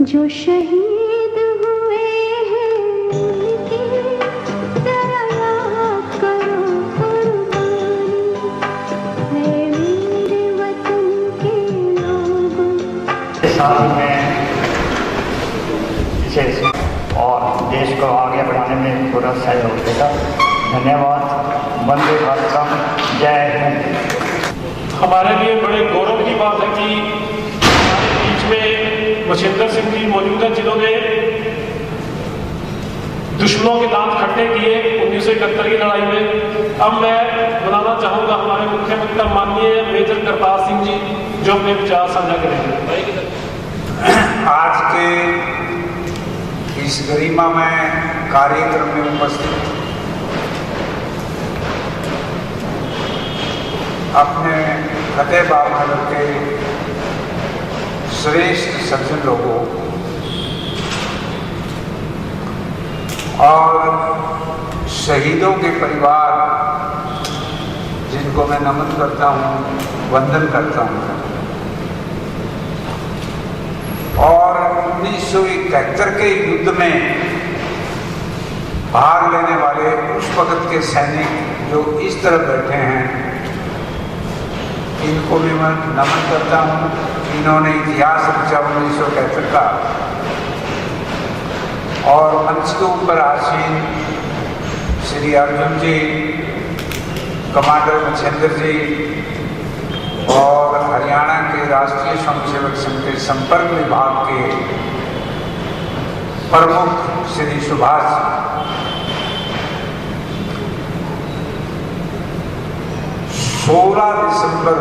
जो शहीद हुए हैं उनकी जरा याद करो कुर्बानी, है मेरे वतन के लोगों। साथ में इसे और देश को आगे बढ़ाने में पूरा सहयोग देगा। धन्यवाद। वंदे मातरम। जय हिंद। हमारे लिए बड़े गौरव की बात है कि हमारे बीच में मछिंदर सिंह जी मौजूद हैं, जिन्होंने दुश्मनों के दांत खट्टे किए 1971 की लड़ाई में। अब मैं बुलाना चाहूँगा हमारे मुख्यमंत्री माननीय मेजर करतार सिंह जी, जो अपने विचार साझा करेंगे। आज के इस गरिमामय कार्यक्रम में उपस्थित अपने फतेह बाबनगर के श्रेष्ठ सज्जन लोगों और शहीदों के परिवार, जिनको मैं नमन करता हूँ, वंदन करता हूँ, और 1971 के युद्ध में भाग लेने वाले उस वक्त के सैनिक जो इस तरफ बैठे हैं, इनको भी मैं नमन करता हूँ। इन्होंने इतिहास रचा 1971 का। और मंच के ऊपर आसीन श्री अर्जुन जी, कमांडर मच्छेंद्र जी और हरियाणा के राष्ट्रीय स्वयंसेवक संघ के संपर्क विभाग के प्रमुख श्री सुभाष जी, 16 दिसंबर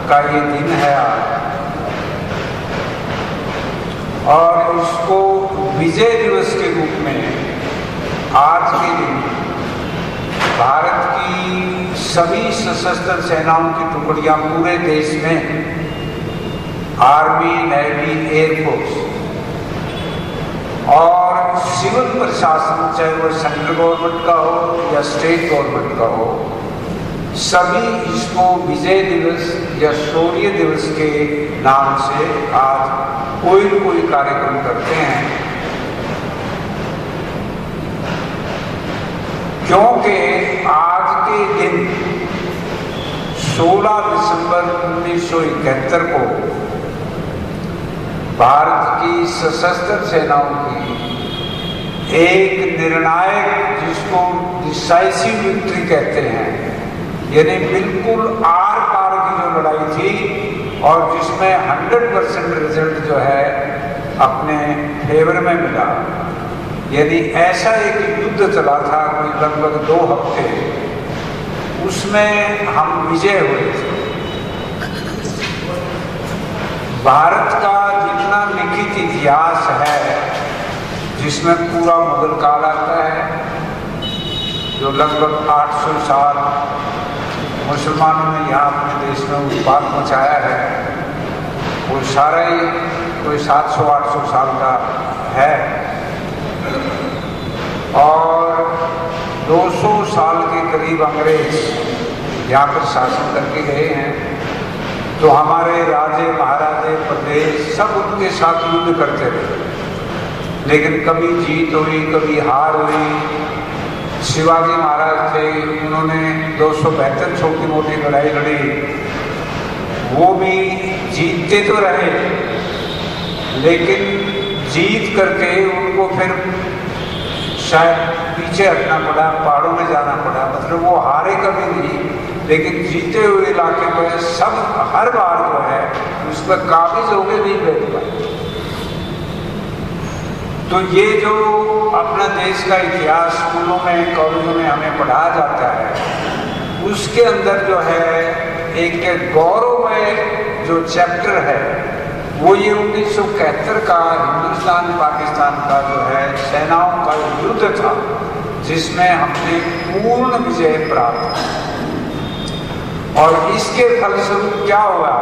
का ये दिन है आज, और इसको विजय दिवस के रूप में आज के दिन भारत की सभी सशस्त्र सेनाओं की टुकड़ियां पूरे देश में, आर्मी, नेवी, एयरफोर्स और सिविल प्रशासन, चाहे वो सेंट्रल गवर्नमेंट का हो या स्टेट गवर्नमेंट का हो, सभी इसको विजय दिवस या शौर्य दिवस के नाम से आज कोई न कोई कार्यक्रम करते हैं, क्योंकि आज के दिन 16 दिसंबर 1971 को भारत की सशस्त्र सेनाओं की एक निर्णायक, जिसको डिसाइसिव विक्ट्री कहते हैं, यानी बिल्कुल आर पार की जो लड़ाई थी और जिसमें 100% रिजल्ट जो है अपने फेवर में मिला, यदि ऐसा एक युद्ध चला था कोई लगभग 2 हफ्ते, उसमें हम विजय हुए थे। भारत का जितना लिखित इतिहास है, जिसमें पूरा मुगल काल आता है, जो लगभग 800 साल मुसलमानों ने यहाँ अपने देश में उत्पात मचाया है, वो सारा ही कोई 700-800 साल का है, और 200 साल के करीब अंग्रेज यहाँ पर शासन करके गए हैं। तो हमारे राजे, महाराजे, प्रदेश सब उनके साथ युद्ध करते रहे, लेकिन कभी जीत हुई, कभी हार हुई। शिवाजी महाराज थे, उन्होंने 272 छोटी मोटी लड़ाई लड़ी, वो भी जीतते तो रहे, लेकिन जीत करके उनको फिर शायद पीछे हटना पड़ा, पहाड़ों में जाना पड़ा। मतलब वो हारे कभी नहीं, लेकिन जीते हुए इलाके में सब हर बार जो है उस पर काबिज होके नहीं बैठ पाए। तो ये जो अपना देश का इतिहास स्कूलों में, कॉलेजों में हमें पढ़ाया जाता है, उसके अंदर जो है एक गौरवमय जो चैप्टर है, वो ये 1971 का हिंदुस्तान पाकिस्तान का जो है सेनाओं का युद्ध था, जिसमें हमने पूर्ण विजय प्राप्त की। और इसके फलस्वरूप क्या हुआ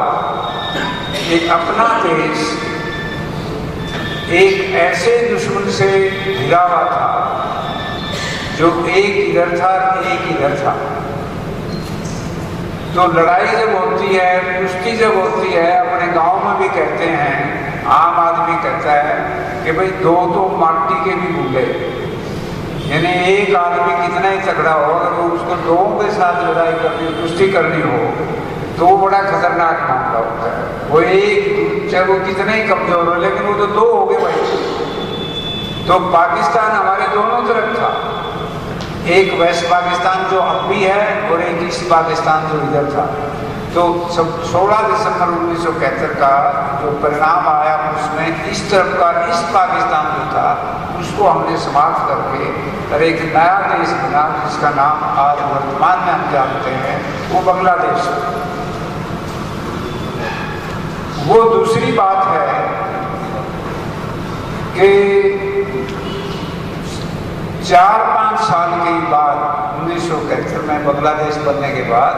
कि अपना देश एक ऐसे दुश्मन से घिरा हुआ था जो एक इधर था, एक इधर था। तो लड़ाई जब होती है, कुश्ती जब होती है, अपने गांव में भी कहते हैं, आम आदमी कहता है कि भाई 2 तो माटी के भी भूले, यानी एक आदमी कितना ही तगड़ा हो, अगर उसको 2 के साथ लड़ाई करनी, कुश्ती करनी हो, तो वो बड़ा खतरनाक मामला होता है। वो एक, चाहे वो कितने ही कमजोर हो, लेकिन वो तो 2 हो गए भाई। तो पाकिस्तान हमारे दोनों तरफ था, एक वेस्ट पाकिस्तान जो अब भी है और एक ईस्ट पाकिस्तान जो इधर था। तो 16 दिसंबर 1971 का जो परिणाम आया, उसमें इस तरफ का ईस्ट पाकिस्तान जो था उसको हमने समाप्त करके और एक नया देश बना, जिसका नाम आज वर्तमान में हम जानते हैं, वो बांग्लादेश। वो दूसरी बात है कि 4-5 साल के बाद 1971 में बांग्लादेश बनने के बाद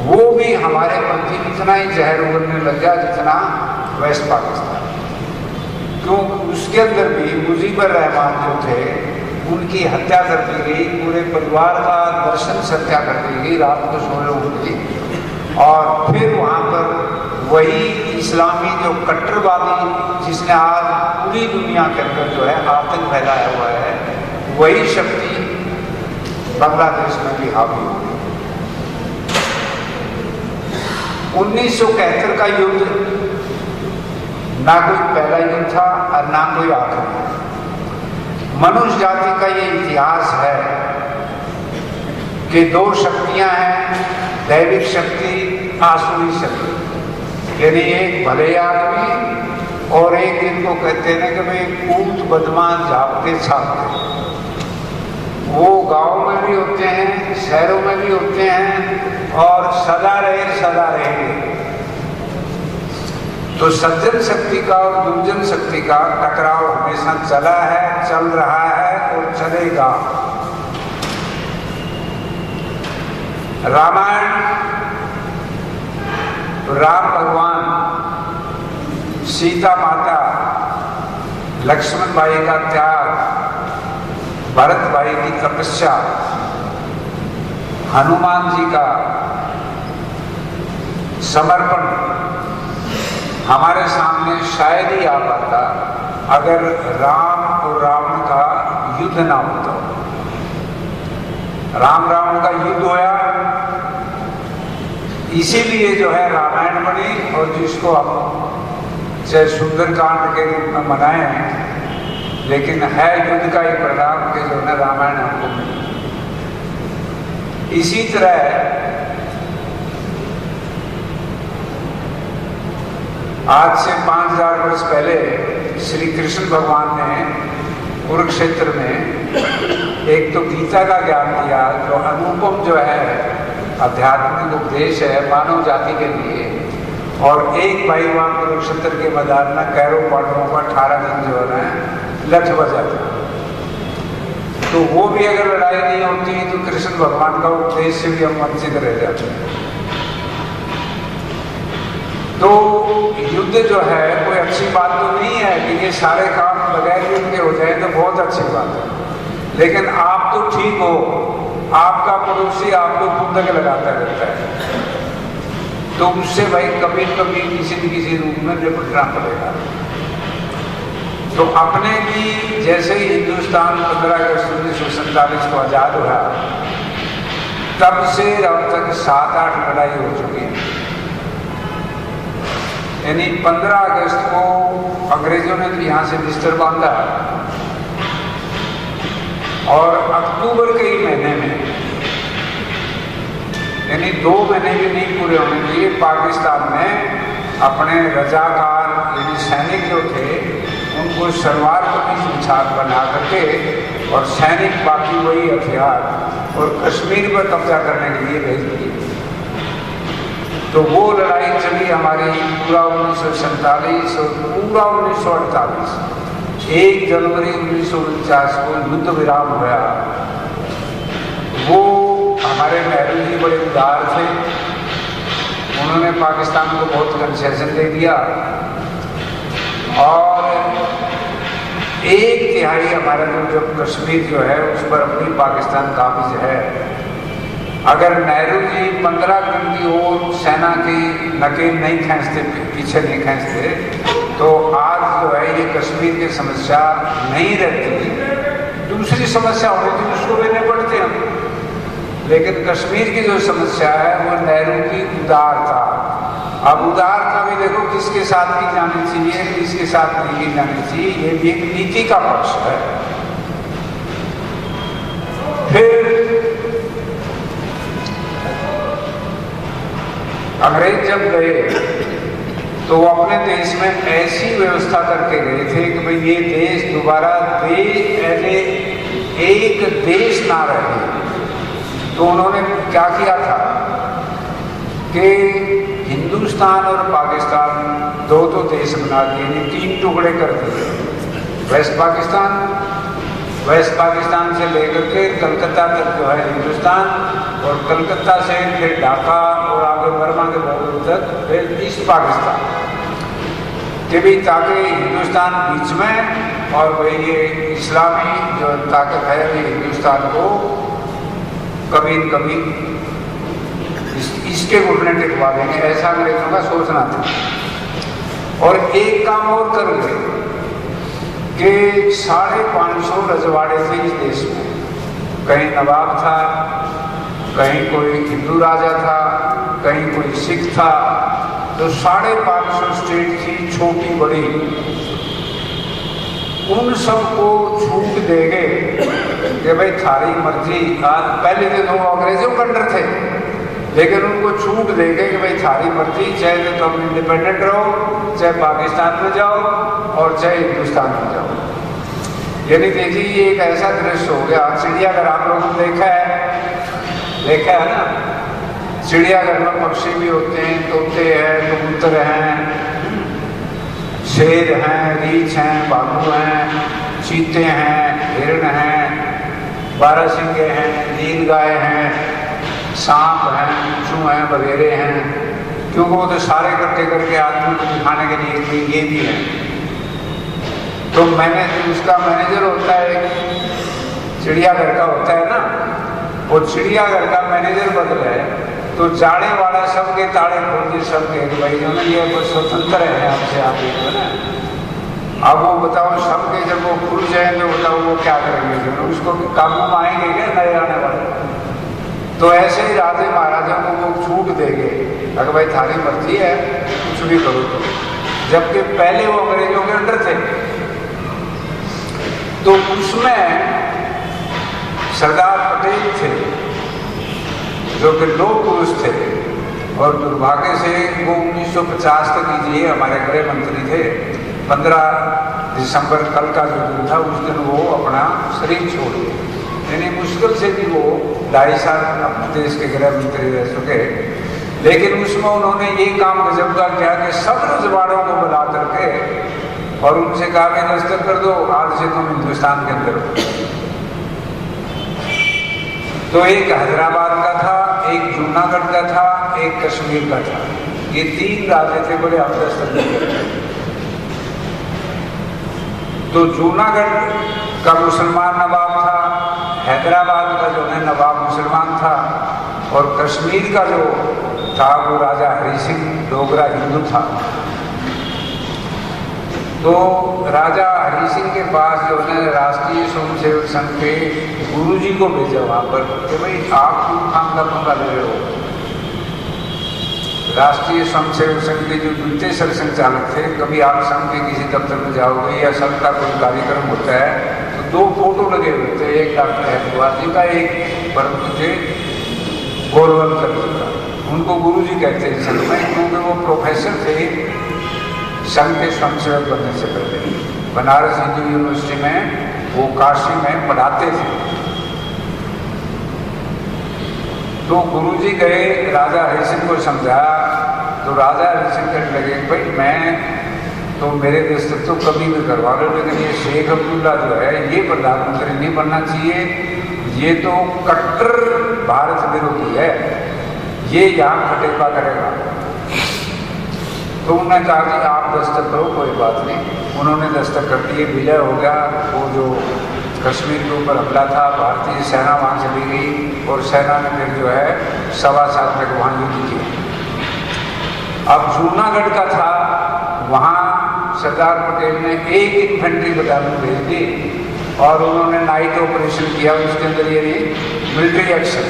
वो भी हमारे प्रति इतना ही जहर उगलने लग गया जितना वेस्ट पाकिस्तान। क्यों? उसके अंदर भी मुजीबर रहमान जो थे उनकी हत्या कर दी गई, पूरे परिवार का दर्शन हत्या कर दी गई रात को 16 लोगों की। और फिर वहाँ पर वही इस्लामी जो कट्टरवादी जिसने आज पूरी दुनिया के अंदर जो है आतंक फैलाया हुआ है, वही शक्ति बांग्लादेश में भी हावी हो गई। 1971 का युद्ध ना कोई पहला युद्ध था और ना कोई आखिरी। मनुष्य जाति का ये इतिहास है कि दो शक्तियां हैं, दैविक शक्ति, आसुरी शक्ति। यानी एक भले आदमी और एक इनको कहते हैं ना कि भाई ऊंट बदमाश झापते छापते। वो गांव में भी होते हैं, शहरों में भी होते हैं और सदा रहेंगे। तो सज्जन शक्ति का और दुर्जन शक्ति का टकराव हमेशा चला है, चल रहा है और चलेगा। रामायण, राम भगवान, सीता माता, लक्ष्मण भाई का त्याग, भरत भाई की तपस्या, हनुमान जी का समर्पण हमारे सामने शायद ही आ पाता अगर राम और रावण का युद्ध ना होता। राम रावण का युद्ध होया, इसीलिए जो है रामायण बनी और जिसको हम चाहे सुंदरकांड के रूप में मनाए, लेकिन है युद्ध का ही परिणाम के जो है रामायण हमको मिली। इसी तरह आज से 5000 वर्ष पहले श्री कृष्ण भगवान ने कुरुक्षेत्र में एक तो गीता का ज्ञान दिया जो अनुपम जो है आध्यात्मिक उपदेश है मानव जाति के लिए। और एक भाई वहां कुरुक्षेत्र के मैदान में कैरों पांडवों का 18 दिन जो है लठ बजा था। तो वो भी अगर लड़ाई नहीं होती तो कृष्ण भगवान का उपदेश से भी हम वंचित रह जाते हैं। तो युद्ध जो है कोई अच्छी बात तो नहीं है कि ये सारे काम बगैर युद्ध के हो जाए तो बहुत अच्छी बात है। लेकिन आप तो ठीक हो, आपका पड़ोसी आपको बंधक लगाता रहता है, तो उससे भाई कभी कभी किसी न किसी रूप में निपटना पड़ेगा। तो अपने भी जैसे ही हिंदुस्तान 15 अगस्त 1947 को आजाद हुआ, तब से अब तक 7-8 लड़ाई हो चुकी है। यानी 15 अगस्त को अंग्रेजों ने तो यहाँ से बिस्तर बांधा और अक्टूबर के ही महीने में, यानी 2 महीने भी नहीं पूरे होने चाहिए, पाकिस्तान ने अपने रजाकार यानी सैनिक जो थे उनको सलवार कमीज बिछा बना करके और सैनिक बाकी वही हथियार और कश्मीर पर कब्जा करने के लिए भेज दिए। तो वो लड़ाई चली हमारी पूरा 1947 और पूरा 1948। 1 जनवरी 1949 को युद्ध विराम हुआ। वो हमारे नेहरू जी बड़े उदार थे, उन्होंने पाकिस्तान को बहुत कंसेशन दे दिया और 1/3 हमारा जो कश्मीर जो है उस पर अपनी पाकिस्तान काबिज है। अगर नेहरू जी 15 दिन की ओर सेना की नकेल नहीं खींचते, पीछे नहीं खींचते, तो आज जो है ये कश्मीर की समस्या नहीं रहती। दूसरी समस्या होती थी उसको लेने पड़ते हम, लेकिन कश्मीर की जो समस्या है वो नेहरू की उदारता। अब उदारता भी देखो किसके साथ की जानी चाहिए, किसके साथ नहीं की जानी चाहिए, ये भी एक नीति का पक्ष है। फिर अंग्रेज जब गए तो वो अपने देश में ऐसी व्यवस्था करके गए थे कि भाई ये देश दोबारा एक देश ना रहे। तो उन्होंने क्या किया था कि हिंदुस्तान और पाकिस्तान 2 देश बना दिए, 3 टुकड़े कर दिए। वेस्ट पाकिस्तान, वेस्ट पाकिस्तान से लेकर के कलकत्ता तक जो है हिंदुस्तान, और कलकत्ता से फिर ढाका और आगे बर्मा के बॉर्डर तक फिर ईस्ट पाकिस्तान के भी, ताकि हिंदुस्तान बीच में और वही ये इस्लामी जो ताकत है ये हिंदुस्तान को कभी न कभी इसके घुटने टिकवा देंगे, ऐसा अंग्रेजों का सोचना था। और एक काम और कर गए कि 550 रजवाड़े थे इस देश में, कहीं नवाब था, कहीं कोई हिंदू राजा था, कहीं कोई सिख था, तो 550 स्टेट थी छोटी बड़ी, उन सबको छूट देंगे कि भाई थारी मर्जी। आज पहले दिन वो अंग्रेजों के अंडर थे, लेकिन उनको छूट देंगे कि भाई थारी मर्जी, चाहे तो तुम इंडिपेंडेंट रहो, चाहे पाकिस्तान में जाओ और चाहे हिंदुस्तान में जाओ। यानी देखिए ये एक ऐसा दृश्य हो गया। चिड़ियाघर आप लोगों ने देखा है ना, चिड़ियाघर में पक्षी भी होते हैं, तोते हैं, कबूतर हैं, शेर हैं, रीछ हैं, भालू हैं, चीते हैं, हिरण हैं, बारहसिंगे हैं, नीलगाय हैं, सांप हैं, बिच्छू हैं, बघेरे हैं, क्योंकि वो तो सारे इकट्ठे करके आदमी को दिखाने के लिए ये भी है। तो मैंने उसका मैनेजर होता है, चिड़ियाघर का होता है ना, वो चिड़ियाघर का मैनेजर बदल है, तो जाड़े वाला सबके ताड़े खोल के सबके भाई जो ना ये कुछ स्वतंत्र है आपसे, आप एक है ना। अब वो बताओ सबके जब वो खुल जाएंगे, बताओ वो क्या करेंगे, जो उसको काबू में आएंगे क्या नए आने वाले। तो ऐसे ही राजे महाराजा को वो छूट देंगे, अगर भाई थारी मर्जी है कुछ भी करो तो, जबकि पहले वो अंग्रेजों के अंडर थे। तो उसमें सरदार पटेल थे जो कि लोह पुरुष थे, और दुर्भाग्य से वो 1950 तक कीजिए हमारे गृह मंत्री थे। 15 दिसंबर कल का जो दिन था उस दिन वो अपना शरीर छोड़ गए, यानी मुश्किल से भी वो 2.5 साल अपने देश के गृह मंत्री रह चुके। लेकिन उसमें उन्होंने ये काम गजब का किया कि सब रजवाड़ों को बुला करके और उनसे कहा कि दस्तखत कर दो, आज से तुम हिंदुस्तान के अंदर हो। तो एक हैदराबाद का था, एक जूनागढ़ का था, एक कश्मीर का था, ये 3 राजे थे बड़े दस्तखत। तो जूनागढ़ का मुसलमान नवाब था, हैदराबाद का जो है नवाब मुसलमान था, और कश्मीर का जो था वो राजा हरि सिंह डोगरा हिंदू था। तो राजा हरि सिंह के पास जो है राष्ट्रीय स्वयंसेवक संघ के गुरुजी को भेजा वहां पर कि भाई आप खूब काम का पंगा ले रहे हो। राष्ट्रीय स्वयंसेवक संघ के जो द्वितीय संचालक थे, कभी आप संघ के किसी दफ्तर में जाओगे या संघ का कोई कार्यक्रम होता है तो 2 फोटो लगे हुए थे, एक डॉक्टर हरिद्वार जी का, एक परम थे गोलवलकर जी का। उनको गुरुजी कहते थे संघ में, क्योंकि वो प्रोफेसर थे संघ के स्वयंसेवक बनने से पहले। बनारस हिंदू यूनिवर्सिटी में वो काशी में पढ़ाते थे। तो गुरुजी गए, राजा हरि सिंह को समझाया, तो राजा हरि सिंह कहने लगे भाई मैं तो मेरे दस्तखत तो कभी भी करवा लो, लेकिन ये शेख अब्दुल्ला जो है ये प्रधानमंत्री नहीं बनना चाहिए, ये तो कट्टर भारत विरोधी है, ये यहाँ खटेपा करेगा। तो उन्होंने कहा कि आप दस्तखत करो, कोई बात नहीं। उन्होंने दस्तखत कर दिए, विलय हो गया। वो जो कश्मीर के ऊपर हमला था, भारतीय सेना वहाँ चली गई और सेना ने फिर जो है 1.25 साल तक वहाँ युद्ध किया। अब जूनागढ़ का था, वहाँ सरदार पटेल ने एक इन्फेंट्री बटालियन भेज दी और उन्होंने नाइट ऑपरेशन किया, उसके अंदर ये मिलिट्री एक्शन।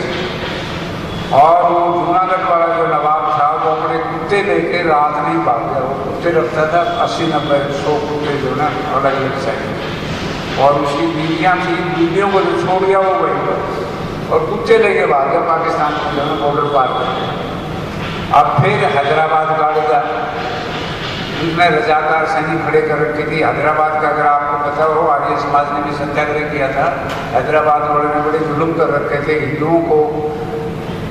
और वो जूनागढ़ वाला जो नवाब था वो अपने कुत्ते लेके रात नहीं भाग गया, वो कुत्ते रखता था 80-90-100 कुत्ते जो ना अलग अलग साइड, और उसकी बीवियाँ थी, बीवियों को जो छोड़ गया वो वहीं पर, और कुत्ते लेके भाग गया पाकिस्तान को जो है बॉर्डर पार कर गया। अब फिर हैदराबाद गाड़ी का उसमें रजाकार सैनिक खड़े कर रखे थे। हैदराबाद का अगर आपको पता हो, आर्य समाज ने भी सत्याग्रह किया था। हैदराबाद वालों ने बड़े जुल्म कर रखे थे, हिंदुओं को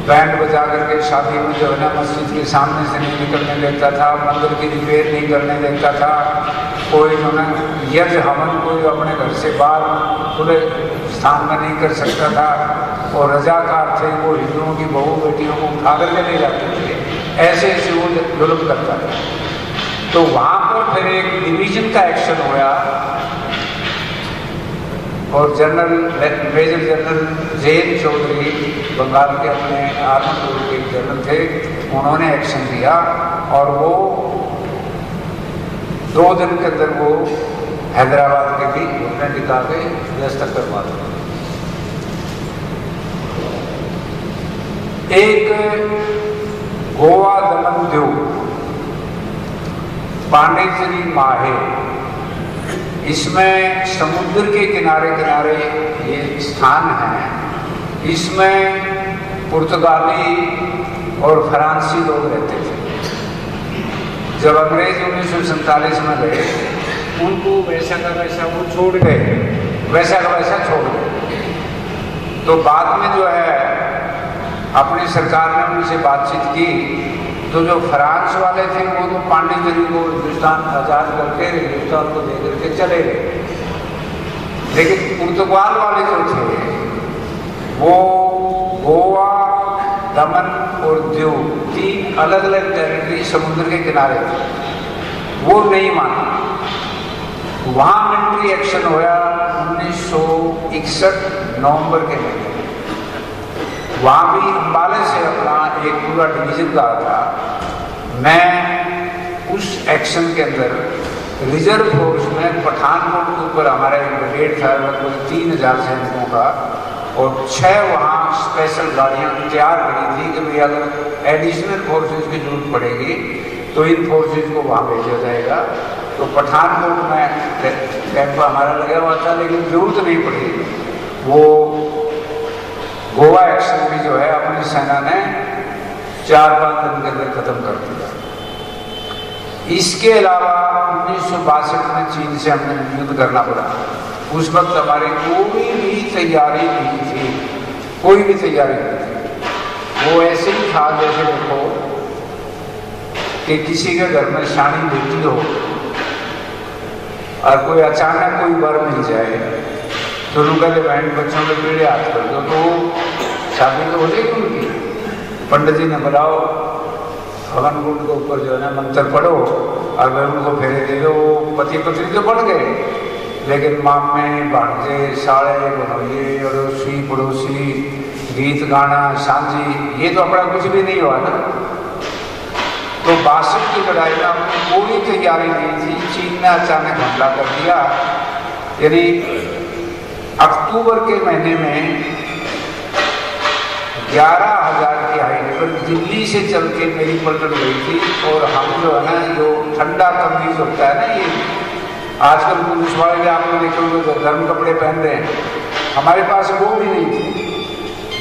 बैंड बजा करके शादी में जो है ना मस्जिद के सामने से नहीं निकलने देता था, मंदिर की रिपेयर नहीं करने देता था, कोई जो है यज्ञ हवन कोई अपने घर से बाहर खुले स्थान में नहीं कर सकता था, और रजाकार थे वो हिंदुओं की बहू बेटियों को उठा करके ले जाते थे, ऐसे ऐसे वो जुल्म करता था। तो वहाँ पर फिर एक डिवीजन का एक्शन हुआ और मेजर जनरल जैन चौधरी बंगाल के अपने आर्मी कोर के जनरल थे, उन्होंने एक्शन लिया और वो 2 दिन के अंदर वो हैदराबाद के भी उन्हें टिका के दस्तक करवा दिया। एक गोवा दमन दीव पांडिचेरी माहे, इसमें समुद्र के किनारे किनारे ये स्थान है। इसमें पुर्तगाली और फ्रांसी लोग रहते थे। जब अंग्रेज 1947 में गए, उनको वैसा का वैसा वो छोड़ गए, वैसा का वैसा छोड़ गए। तो बाद में जो है अपनी सरकार ने उनसे बातचीत की, तो जो फ्रांस वाले थे वो तो पांडिचेरी को हिंदुस्तान आज़ाद करके हिंदुस्तान को दे करके चले गए, लेकिन पुर्तगाल वाले जो थे वो गोवा, दमन और दीव 3 अलग अलग टेरिटरी समुद्र के किनारे थे, वो नहीं माना। वहाँ मिलिट्री एक्शन हुआ 1961 नवंबर के महीने। वहाँ भी अम्बाले से अपना एक पूरा डिवीजन गया था। मैं उस एक्शन के अंदर रिजर्व फोर्स में पठानकोट के ऊपर हमारा एक ब्रिगेड था, लगभग 3000 सैनिकों का, और 6 वहाँ स्पेशल गाड़ियाँ तैयार करी थी कि भाई अगर एडिशनल फोर्सेज की जरूरत पड़ेगी तो इन फोर्सेज को वहाँ भेजा जाएगा। तो पठानकोट में कैंप हमारा लगा हुआ था, लेकिन जरूरत नहीं पड़ी। वो गोवा एक्शन भी जो है अपनी सेना ने 4-5 दिन के अंदर खत्म कर दिया। इसके अलावा 1962 में चीन से हमें युद्ध करना पड़ा। उस वक्त हमारी कोई भी तैयारी नहीं थी, कोई भी तैयारी नहीं थी। वो ऐसे ही था जैसे देखो कि किसी के घर में शादी बेटी हो और कोई अचानक कोई वर मिल जाए तो लोग कहते बहन बच्चों के पीड़े हाथ कर दो, तो शादी तो हो जाएगी उनकी। पंडित जी ने बुलाओ, हवन कुंड के ऊपर जो है ना मंत्र पढ़ो और वह उनको फेरे दे दो। पति पत्नी तो बढ़ गए, लेकिन मामे, भांजे, साड़े, बनोइये, अड़ोसी पड़ोसी, गीत गाना, सांझी, ये तो अपना कुछ भी नहीं हुआ ना। तो 62 की लड़ाई में अपनी कोई तैयारी नहीं थी, चीन ने अचानक हमला कर दिया। यानी अक्टूबर के महीने में 11,000 की हाइट पर दिल्ली से चल के मेरी पलटन गई थी। और हम जो है ना, जो ठंडा कमीज होता है ना, ये आजकल पुलिस वाले भी आपने देखे होंगे तो गर्म कपड़े पहन रहे हैं, हमारे पास वो भी नहीं थी।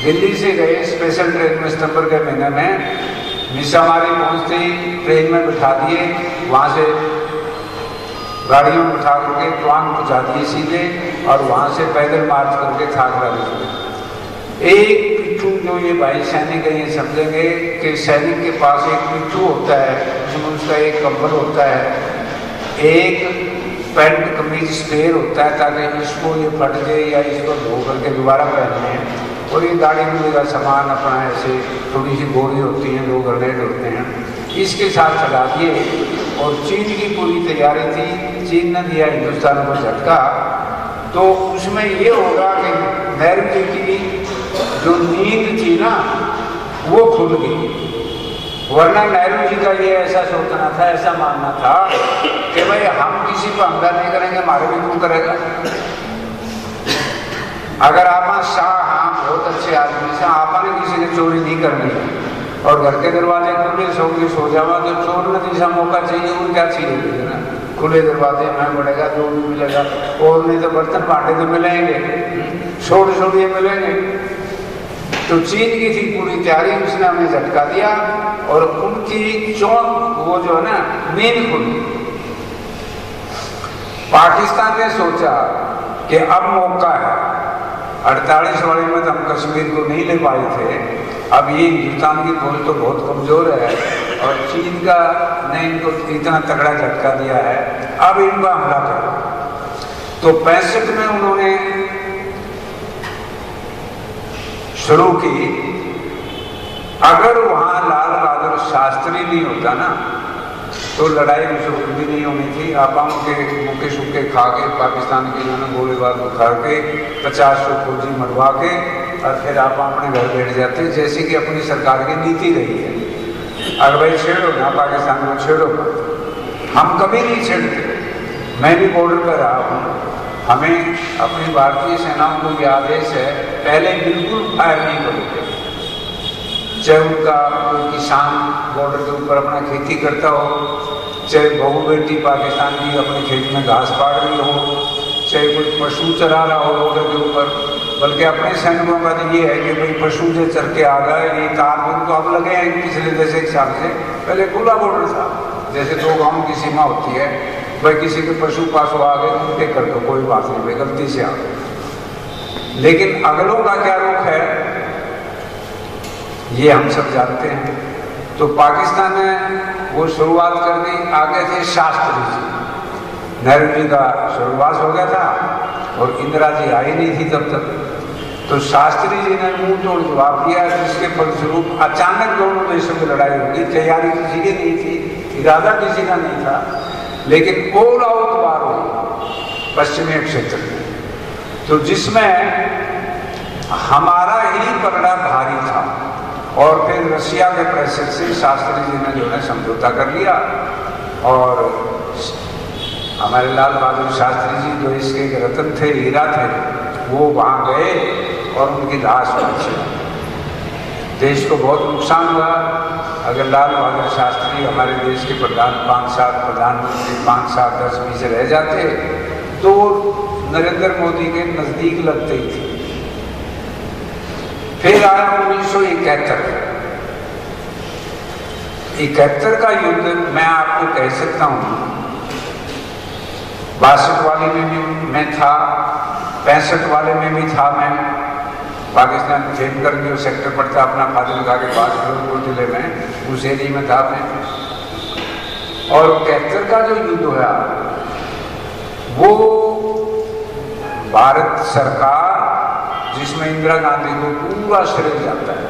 दिल्ली से गए स्पेशल ट्रेन में सितंबर के महीने में, मिसामारी पहुँचते ही ट्रेन में बिठा दिए, वहाँ से गाड़ियों में बिठा करके ट्वांग पहुँचा दिए सीधे, और वहाँ से पैदल मार्च करके थाकरा दिए। एक पिट्ठू, जो ये भाई सैनिक है ये समझेंगे कि सैनिक के पास एक पिट्ठू होता है, उसमें उसका एक कंबल होता है, एक पैंट कमीज स्पेयर होता है ताकि इसको ये फट जाए या इसको धो करके दोबारा पहनने हैं। और ये गाड़ी में का सामान अपना ऐसे थोड़ी सी गोली होती हैं, 2 ग्रेनेड होते हैं, इसके साथ चला दिए। और चीन की पूरी तैयारी थी, चीन ने दिया हिंदुस्तान को झटका। तो उसमें ये होगा कि नेहरू जी की जो नींद थी ना वो खुल गई, वरना नेहरू जी का ये ऐसा सोचना था, ऐसा मानना था कि भाई हम किसी को हमला नहीं करेंगे, हमारे भी क्यों करेगा। अगर आप शाह, हाँ बहुत अच्छे आदमी से, आपने किसी ने चोरी नहीं करनी और घर के दरवाजे खुले सो जावा, तो चोर ने जैसा मौका चाहिए वो क्या चाहिए ना, खुले दरवाजे में बढ़ेगा, जो भी मिलेगा। और नहीं तो बर्तन भांडे तो मिलेंगे, छोटे मिलेंगे। तो चीन की थी पूरी तैयारी, उसने हमें झटका दिया और उनकी चौंक वो जो है ना नींद खुली। पाकिस्तान ने सोचा कि अब मौका है, 48 वाले में तो हम कश्मीर को नहीं ले पाए थे, अब ये हिंदुस्तान की फौज तो बहुत कमजोर है, और चीन का ने इनको इतना तगड़ा झटका दिया है, अब इनका हमला करो। तो 65 में उन्होंने शुरू की। अगर वहां लाल बहादुर शास्त्री नहीं होता ना तो लड़ाई शुरू भी नहीं होनी थी। आप के मुक्के शुक्के खा के पाकिस्तान के इन्होंने गोलीबार उखाड़ के 50 फौजी मरवा के और फिर आप अपने घर बैठ जाते, जैसे कि अपनी सरकार की नीति रही है। अगर भाई छेड़ो ना पाकिस्तान को छेड़ो, हम कभी नहीं छेड़ते। मैं भी बॉर्डर पर रहा हूँ, हमें अपनी भारतीय सेनाओं को यह आदेश है पहले बिल्कुल फायर नहीं करोगे। चाहे उनका कोई किसान बॉर्डर के ऊपर अपना खेती करता हो, चाहे बहू बेटी पाकिस्तान की अपने खेत में घास पाड़ रही हो, चाहे कोई पशु चरा रहा हो बॉर्डर के ऊपर। बल्कि अपने सैनिकों का तो ये है कि भाई पशु जो चर के आ गए, ये तार उनको अब लगे हैं पिछले 10 साल से। पहले खुला बॉर्डर था, जैसे 2 गाँव की सीमा होती है, भाई किसी के पशु पास आ गए तो टेक कर दो, कोई बात नहीं भाई गलती से आ गए। लेकिन अगलों का क्या रुख है ये हम सब जानते हैं। तो पाकिस्तान ने वो शुरुआत कर दी, आगे थे शास्त्री जी। नेहरू जी का स्वर्गवास हो गया था और इंदिरा जी आई नहीं थी तब तक। तो शास्त्री जी ने मुंह तोड़ जवाब दिया, जिसके फलस्वरूप अचानक दोनों देशों की लड़ाई होगी। तैयारी किसी की नहीं थी, इरादा किसी का नहीं था, लेकिन ऑल आउट वार हुई पश्चिमी क्षेत्र में, तो जिसमें हमारा ही पलड़ा भारी था। और फिर रशिया के प्रेशर से शास्त्री जी ने जो है समझौता कर लिया और हमारे लाल बहादुर शास्त्री जी जो इसके एक रतन थे, हीरा थे, वो वहाँ गए और उनकी लाश पहुंची। देश को बहुत नुकसान हुआ। अगर लाल बहादुर शास्त्री हमारे देश के प्रधानमंत्री 5, 7, 10, 20 रह जाते तो नरेंद्र मोदी के नजदीक लगते ही थे। फिर आया 1971 का युद्ध। मैं आपको कह सकता हूँ 62 वाले में भी मैं था, 65 वाले में भी था। मैं पाकिस्तान खेमकर जो सेक्टर पड़ता अपना फाजिलका के पास फिरोजपुर जिले में, उस एरिया में था मैं। और 71 का जो युद्ध हुआ वो भारत सरकार, जिसमें इंदिरा गांधी को पूरा श्रेय जाता है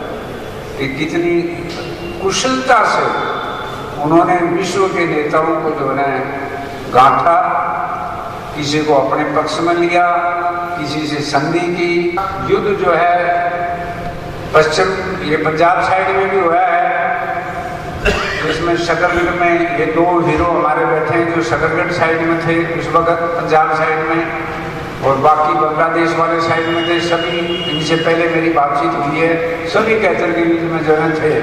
कि कितनी कुशलता से उन्होंने विश्व के नेताओं को जो है गांठा, किसी को अपने पक्ष में लिया, किसी से संधि की। युद्ध जो है पश्चिम ये पंजाब साइड में भी हुआ है, जिसमें शकरगढ़ में ये 2 हीरो हमारे बैठे हैं जो शकरगढ़ साइड में थे उस वक्त पंजाब साइड में, और बाकी बांग्लादेश वाले साइड में थे। सभी इनसे पहले मेरी बातचीत हुई है, सभी कैचर के युद्ध में जो है थे।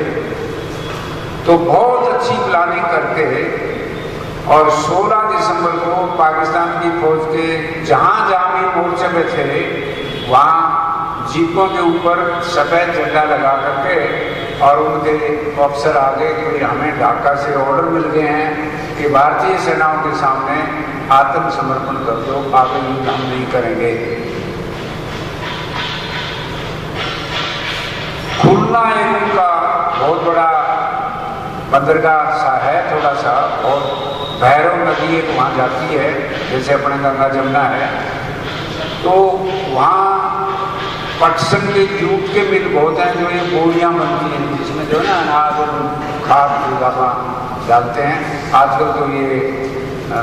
तो बहुत अच्छी प्लानिंग करके और 16 दिसंबर को पाकिस्तान की फौज के जहाँ जहाँ भी मोर्चे में थे वहाँ जीपों के ऊपर सफ़ेद झंडा लगा करके और उनके अफसर आगे कि हमें ढाका से ऑर्डर मिल गए हैं कि भारतीय सेनाओं के सामने आत्मसमर्पण कर दो, आगे युद्ध हम नहीं करेंगे। खुलना एक उनका बहुत बड़ा बंदरगाह सा है थोड़ा सा, और भैरव नदी एक वहाँ जाती है जैसे अपने गंगा जमुना है। तो वहाँ पटसन के जूट के मिल बहुत हैं जो ये बोरियाँ बनती हैं, जिसमें जो है ना अनाज और खाद डालते हैं। आजकल तो ये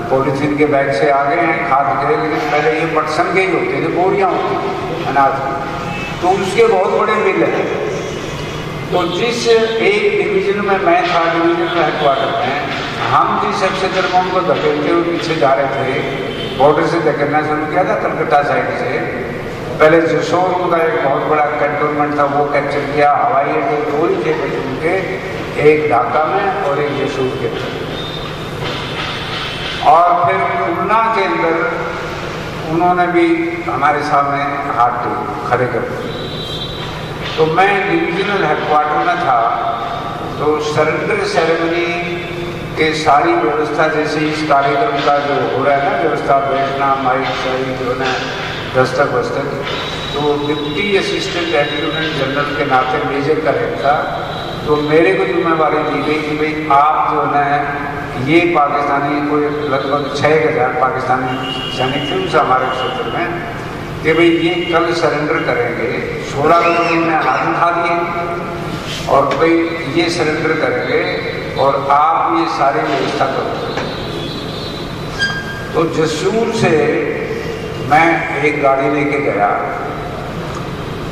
पॉलीथीन के बैग से आ गए हैं खाद के, लेकिन पहले ये पटसन के ही होते थे, बोरियाँ होती थी अनाज की। तो उसके बहुत बड़े मिल हैं। तो जिस एक डिवीजन में मैं था, डिवीजन में हेडक्वार्टर में, हम जिस एक्सेटर में उनको धकेलते हुए पीछे जा रहे थे, बॉर्डर से धकेलना शुरू किया था कलकत्ता साइड से। पहले जसोर उनका एक बहुत बड़ा कैंटोनमेंट था, वो कैप्चर किया। हवाई अड्डे 2 ही थे उनके, एक ढाका में और एक जसोर के अंदर। और फिर खुलना के अंदर उन्होंने भी हमारे सामने हाथ खड़े कर दिए। तो मैं डिविजनल हेडक्वार्टर में था, तो सरेंडर सेरेमनी के सारी व्यवस्था, जैसे इस कार्यक्रम का जो हो रहा है ना व्यवस्था, बैठना, माइक सही जो है दस्तक वस्तक, तो डिप्टी असिस्टेंट एडजुटेंट जनरल के नाते मेजर का हेड था, तो मेरे को जिम्मेवारी दी गई कि भाई आप जो है ये पाकिस्तानी कोई लगभग 6,000 पाकिस्तानी सैनिक थे उस हमारे क्षेत्र में, कि भाई ये कल सरेंडर करेंगे। 16 लोगों ने हाथ उठा दिए और भाई ये सरेंडर करेंगे और आप ये सारी व्यवस्था करोगे। तो जसूर से मैं एक गाड़ी लेके गया,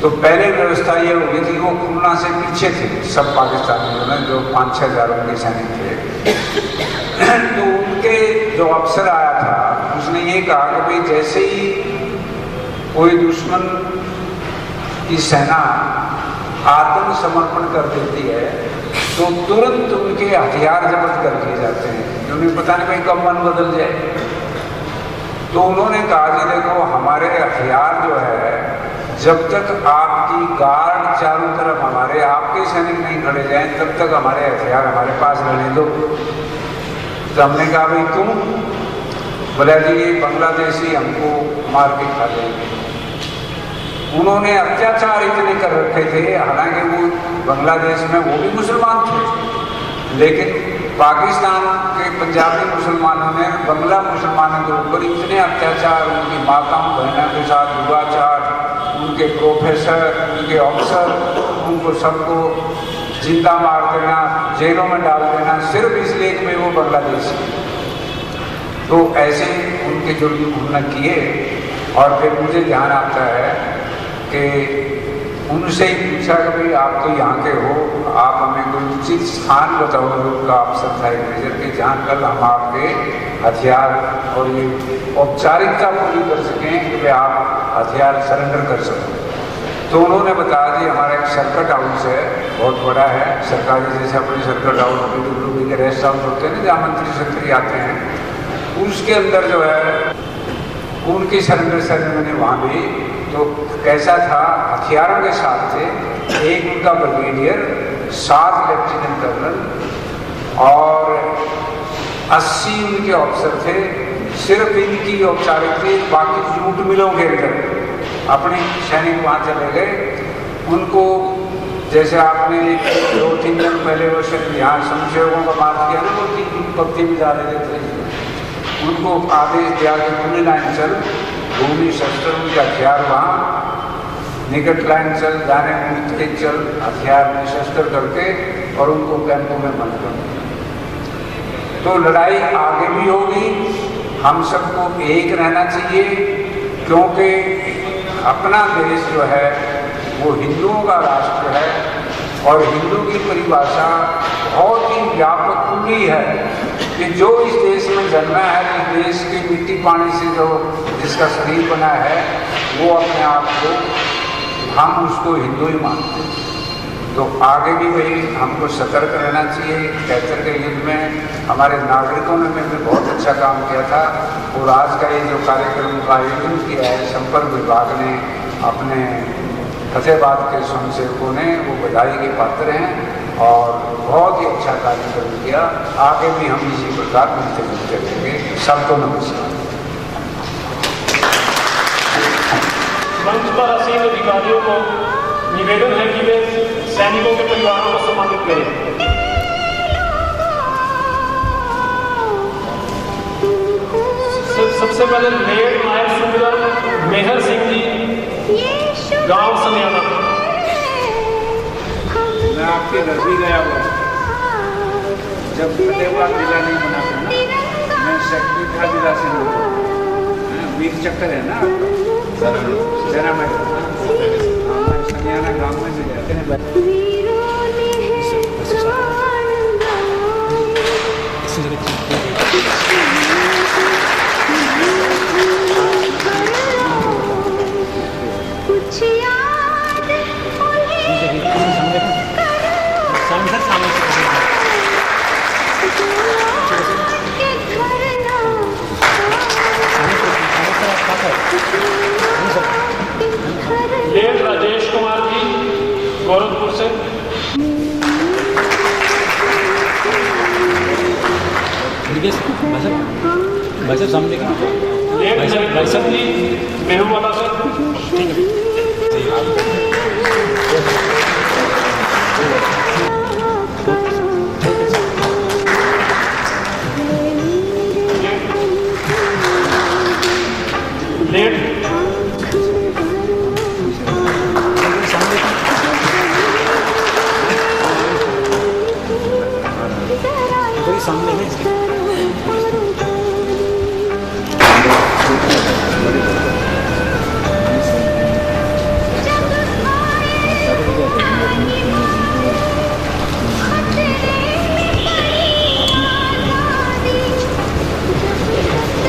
तो पहले व्यवस्था ये हो गई थी, वो खुलना से पीछे थे सब पाकिस्तानियों में जो 5-6 हज़ार उनके सैनिक थे। तो उनके जो अफसर आया था उसने ये कहा कि भाई जैसे ही कोई दुश्मन की सेना आत्मसमर्पण कर देती है तो तुरंत उनके हथियार जब्त कर दिए जाते हैं, क्योंकि पता नहीं भाई कब मन बदल जाए। तो उन्होंने कहा जी देखो हमारे हथियार जो है, जब तक आपकी गार्ड चारों तरफ हमारे आपके सैनिक नहीं खड़े जाएं तब तक हमारे हथियार हमारे पास रहने दो। तो हमने कहा भाई क्यों? बोला जी ये बांग्लादेशी हमको मार के खा देंगे। उन्होंने अत्याचार इतने कर रखे थे, हालांकि वो बांग्लादेश में वो भी मुसलमान थे, लेकिन पाकिस्तान के पंजाबी मुसलमानों ने बंगला मुसलमानों के ऊपर इतने अत्याचार, उनकी माताओं बहनों के साथ दुराचार, उनके प्रोफेसर, उनके अफसर, उनको सबको जिंदा मार देना, जेलों में डाल देना, सिर्फ इसलिए कि वो बांग्लादेशी। तो ऐसे उनके जुर्म उन्होंने किए। और फिर मुझे ध्यान आता है कि उनसे ही पूछा कि भाई आप तो यहाँ के हो, आप हमें कोई उचित स्थान बताओ। उनका अफसर था एक मेजर के, जहाँ कल हम आपके हथियार और ये औपचारिकता पूरी कर सकें कि भाई आप हथियार सरेंडर कर सकें। तो उन्होंने बताया जी हमारा एक सर्किट हाउस है, बहुत बड़ा है, सरकारी जैसे अपने सर्किट हाउस PWB के रेस्ट हाउस होते हैं ना जहाँ मंत्री सेक्रेटरी आते हैं, उसके अंदर जो है उनकी सरेंडर सेरेमनी वहाँ भी। तो कैसा था, हथियारों के साथ थे, एक उनका ब्रिगेडियर, 7 लेफ्टिनेंट कर्नल और 80 उनके ऑफिसर थे। सिर्फ इनकी औपचारिक थी, बाकी जूट मिलों के अंदर अपने सैनिक वहाँ चले गए। उनको जैसे आपने 2-3 दिन पहले वो यहाँ संशयों का मार किया ना, वो 3 पत्ती भी जा रहे थे, उनको आदेश दिया कि पूरी लाइन चल, भूमि शस्त्र उनके हथियार वहाँ निकट लाइन चल, जाने के चल, हथियार में शस्त्र करके और उनको कैंपों में बंद कर। तो लड़ाई आगे भी होगी, हम सबको एक रहना चाहिए, क्योंकि अपना देश जो है वो हिंदुओं का राष्ट्र है और हिंदू की परिभाषा बहुत ही व्यापक पूरी है कि जो इस देश में जन्मा है, इस देश की मिट्टी पानी से जो जिसका शरीर बना है, वो अपने आप को हम उसको हिंदू ही मानते हैं। तो आगे भी वही हमको सतर्क रहना चाहिए। कैचर के युद्ध में हमारे नागरिकों ने भी बहुत अच्छा काम किया था और आज का ये जो कार्यक्रम का आयोजन किया है संपर्क विभाग ने, अपने फतेहाबाद के स्वयंसेवकों ने, वो बधाई के पात्र हैं और बहुत ही अच्छा कार्यक्रम किया। आगे भी हम इसी प्रकार मिलते जुलते रहेंगे। सबको नमस्कार। मंच पर आसीन अधिकारियों को निवेदन है कि वे सैनिकों के परिवारों को सम्मानित करें। सबसे पहले लेट नायब सूबेदार मेहर सिंह जी, गांव सनियाना। मैं आपके घर भी गया हुआ, जब फतेहाबाद जिला नहीं बना था ना, मैं सेक्रेटरी था जिला से, वीर चक्कर है ना जरा मैं सनियाना गाँव में भी जाते हैं। लेट राजेश कुमार जी, गोरखपुर से। सामने लेट भाईसाहब जी, मेहूवाला से।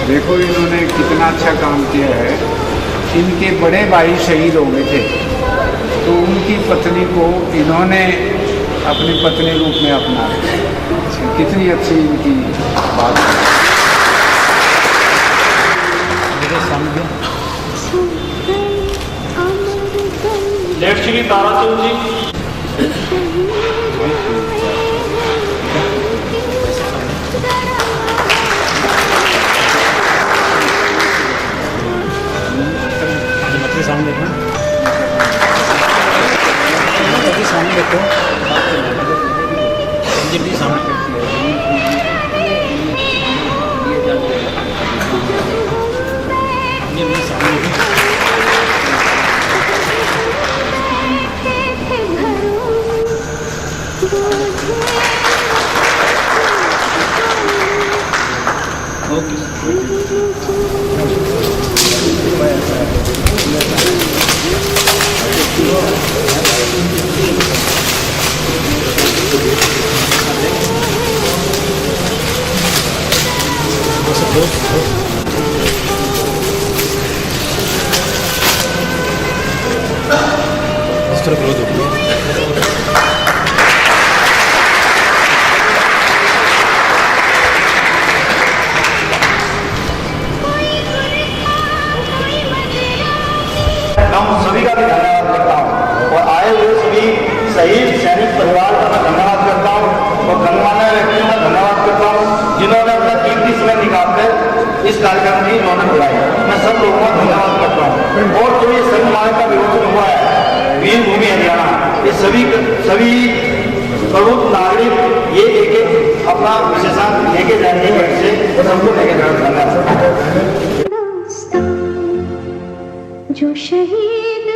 देखो इन्होंने कितना अच्छा काम किया है। इनके बड़े भाई शहीद हो गए थे, तो उनकी पत्नी को इन्होंने अपनी पत्नी रूप में अपना, कितनी अच्छी इनकी बात है। लेट श्री ताराचंद जी। सामने देखना, सामने देखो, सामने इस तरह क्लोज हो गया। मैं सभी का भी धन्यवाद करता हूँ और आए हुए सभी शहीद सैनिक परिवार का मैं धन्यवाद करता हूँ और गणमान्य व्यक्तियों का धन्यवाद करता हूँ जिन्होंने अपना कीमती समय निकालकर इस कार्यक्रम की रौनक बढ़ाई। मैं सब लोगों का धन्यवाद करता हूँ। और जो ये सम्मान का विमोचन हुआ है वीर भूमि हरियाणा, ये सभी प्रमुख नागरिक ये एक अपना विशेषांक लेके जाने से सबको लेके जाना। जो शहीद